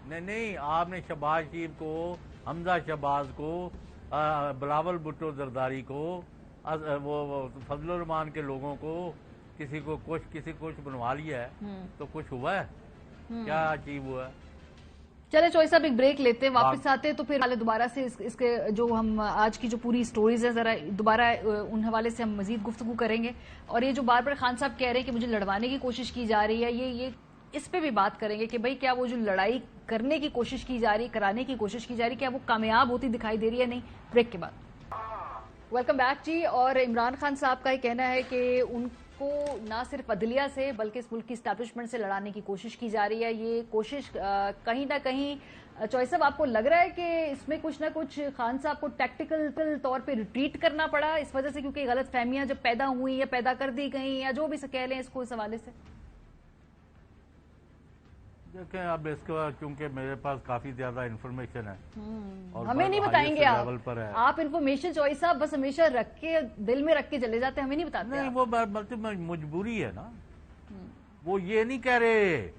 F: نہیں, آپ نے شہباز شریف کو, حمزہ شہباز کو, بلاول بھٹو زرداری کو, وہ فضل الرحمان کے لوگوں کو, کسی کو کچھ بنوا لیا ہے تو کچھ ہوا ہے, کیا اچیو ہوا ہے؟
A: چلے چوئی صاحب ایک بریک لیتے ہیں, واپس آتے ہیں تو پھر دوبارہ سے اس کے جو ہم آج کی جو پوری سٹوریز ہے ذرا دوبارہ ان حوالے سے ہم مزید گفتگو کریں گے. اور یہ جو بار بار خان صاحب کہہ رہے ہیں کہ مجھے لڑوانے کی کوشش کی جا رہی ہے, یہ اس پہ بھی بات کریں گے کہ بھئی کیا وہ جو لڑائی کرنے کی کوشش کی جا رہی ہے, کرانے کی کوشش کی جا رہی ہے, کیا وہ کامیاب ہوتی دکھائی دے رہی ہے نہیں. بریک کے بعد ویلکم بیک جی. اور عمران خان صاحب کا یہ کہنا ہے کہ ان کو نہ صرف عدلیہ سے بلکہ اس ملک کی اسٹیبلشمنٹ سے لڑانے کی کوشش کی جا رہی ہے. یہ کوشش کہیں نہ کہیں چوئی صاحب آپ کو لگ رہا ہے کہ اس میں کچھ نہ کچھ خان صاحب کو ٹیکٹیکل طور پہ ریٹریٹ کرنا پڑا اس وجہ سے, کیونکہ غلط فہمیاں جب پیدا ہوئی یا پیدا کر دی گئی یا جو بھی کہہ لیں اس کو اس حوالے سے؟
F: دیکھیں اب اس کا چونکہ میرے پاس کافی زیادہ انفارمیشن ہے,
A: ہمیں نہیں بتائیں گے آپ انفارمیشن چوئی صاحب بس ہمیشہ رکھ کے دل میں رکھ کے چلے جاتے ہیں, ہمیں نہیں بتاتے.
F: نہیں, وہ مجبوری ہے نا, وہ یہ نہیں کہہ رہے.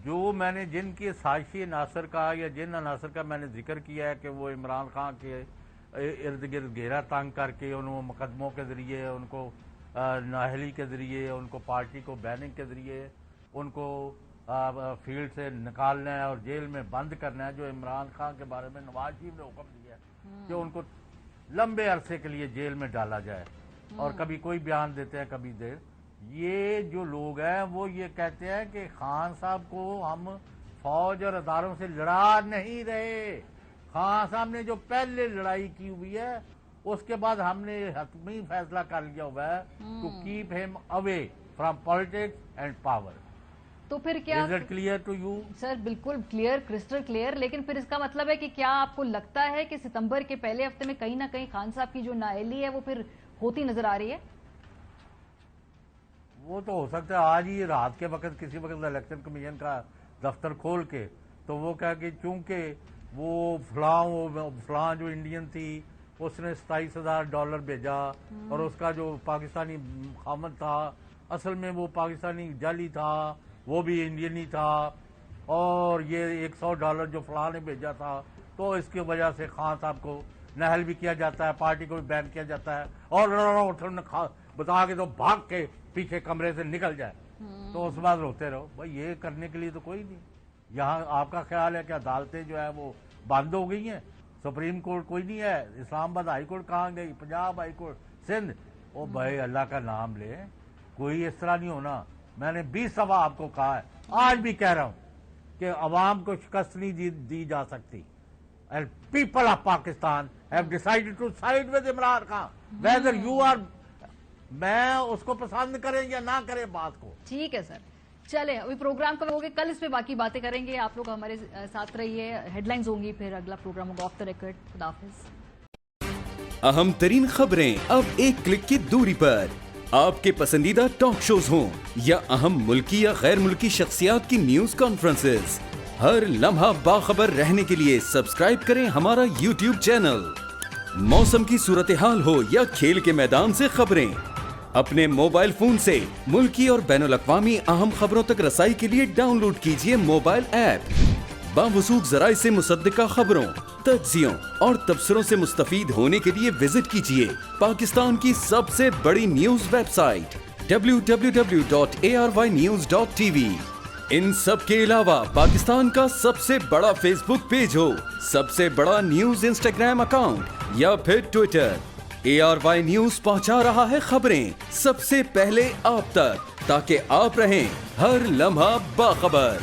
F: جو میں نے جن کی سازشی عناصر کا یا جن عناصر کا میں نے ذکر کیا ہے کہ وہ عمران خان کے ارد گرد گھیرا تنگ کر کے ان کو مقدموں کے ذریعے, ان کو نااہلی کے ذریعے, ان کو پارٹی کو بیننگ کے ذریعے ان کو فیلڈ سے نکالنا ہے اور جیل میں بند کرنا ہے, جو عمران خان کے بارے میں نواز شریف نے حکم دیا ہے کہ ان کو لمبے عرصے کے لیے جیل میں ڈالا جائے, اور کبھی کوئی بیان دیتے ہیں کبھی دیر. یہ جو لوگ ہیں وہ یہ کہتے ہیں کہ خان صاحب کو ہم فوج اور اداروں سے لڑا نہیں رہے. خان صاحب نے جو پہلے لڑائی کی ہوئی ہے اس کے بعد ہم نے حتمی فیصلہ کر لیا ہوا ہے ٹو کیپ ہم away from politics and power.
A: تو پھر کیا
F: is it clear to you?
A: Sir بالکل کلیئر, کرسٹل کلیئر. لیکن پھر اس کا مطلب ہے کہ کیا آپ کو لگتا ہے کہ ستمبر کے پہلے ہفتے میں کہیں نہ کہیں خان صاحب کی جو نااہلی ہے وہ پھر ہوتی نظر آ رہی ہے؟
F: وہ تو ہو سکتا ہے آج ہی رات کے وقت کسی وقت الیکشن کمیشن کا دفتر کھول کے تو وہ کہا کہ چونکہ وہ فلاں جو انڈین تھی اس نے $27,000 بھیجا اور اس کا جو پاکستانی خامد تھا اصل میں وہ پاکستانی جعلی تھا, وہ بھی انڈین ہی تھا, اور یہ $100 جو فلاں نے بھیجا تھا, تو اس کی وجہ سے خان صاحب کو نہل بھی کیا جاتا ہے, پارٹی کو بھی بین کیا جاتا ہے, اور بتا کے تو بھاگ کے پیچھے کمرے سے نکل جائے تو اس بعد روتے رہو. بھائی یہ کرنے کے لیے تو کوئی نہیں. یہاں آپ کا خیال ہے کہ عدالتیں جو ہے وہ بند ہو گئی ہیں, سپریم کورٹ کوئی نہیں ہے, اسلام آباد ہائی کورٹ کہاں گئی, پنجاب ہائی کورٹ, سندھ. او بھائی اللہ کا نام لے, کوئی اس طرح نہیں ہونا. میں نے 20 دفعہ آپ کو کہا ہے, آج بھی کہہ رہا ہوں کہ عوام کو شکست نہیں دی جا سکتی. And people of Pakistan have decided to side with Imran Khan. Whether you are, میں اس کو پسند کریں یا نہ کریں بات کو.
A: ٹھیک ہے سر, چلیں ابھی پروگرام کب ہوگے, کل اس پہ باقی باتیں کریں گے. آپ لوگ ہمارے ساتھ رہیے, ہیڈ لائنز ہوں گی, پھر اگلا پروگرام ہوگا آف دا ریکارڈ. خدا حافظ.
J: اہم ترین خبریں اب ایک کلک کی دوری پر. آپ کے پسندیدہ ٹاک شوز ہوں یا اہم ملکی یا غیر ملکی شخصیات کی نیوز کانفرنسز, ہر لمحہ باخبر رہنے کے لیے سبسکرائب کریں ہمارا YouTube چینل. موسم کی صورتحال ہو یا کھیل کے میدان سے خبریں, اپنے موبائل فون سے ملکی اور بین الاقوامی اہم خبروں تک رسائی کے لیے ڈاؤن لوڈ کیجیے موبائل ایپ. باوثوق ذرائع سے مصدقہ خبروں, تجزیوں اور تبصروں سے مستفید ہونے کے لیے وزٹ کیجیے پاکستان کی سب سے بڑی نیوز ویب سائٹ www.arYnews.tv. ان سب کے علاوہ پاکستان کا سب سے بڑا فیس بک پیج ہو, سب سے بڑا نیوز انسٹاگرام اکاؤنٹ یا پھر ٹویٹر, ARY نیوز پہنچا رہا ہے خبریں سب سے پہلے آپ تک, تاکہ آپ رہیں ہر لمحہ باخبر.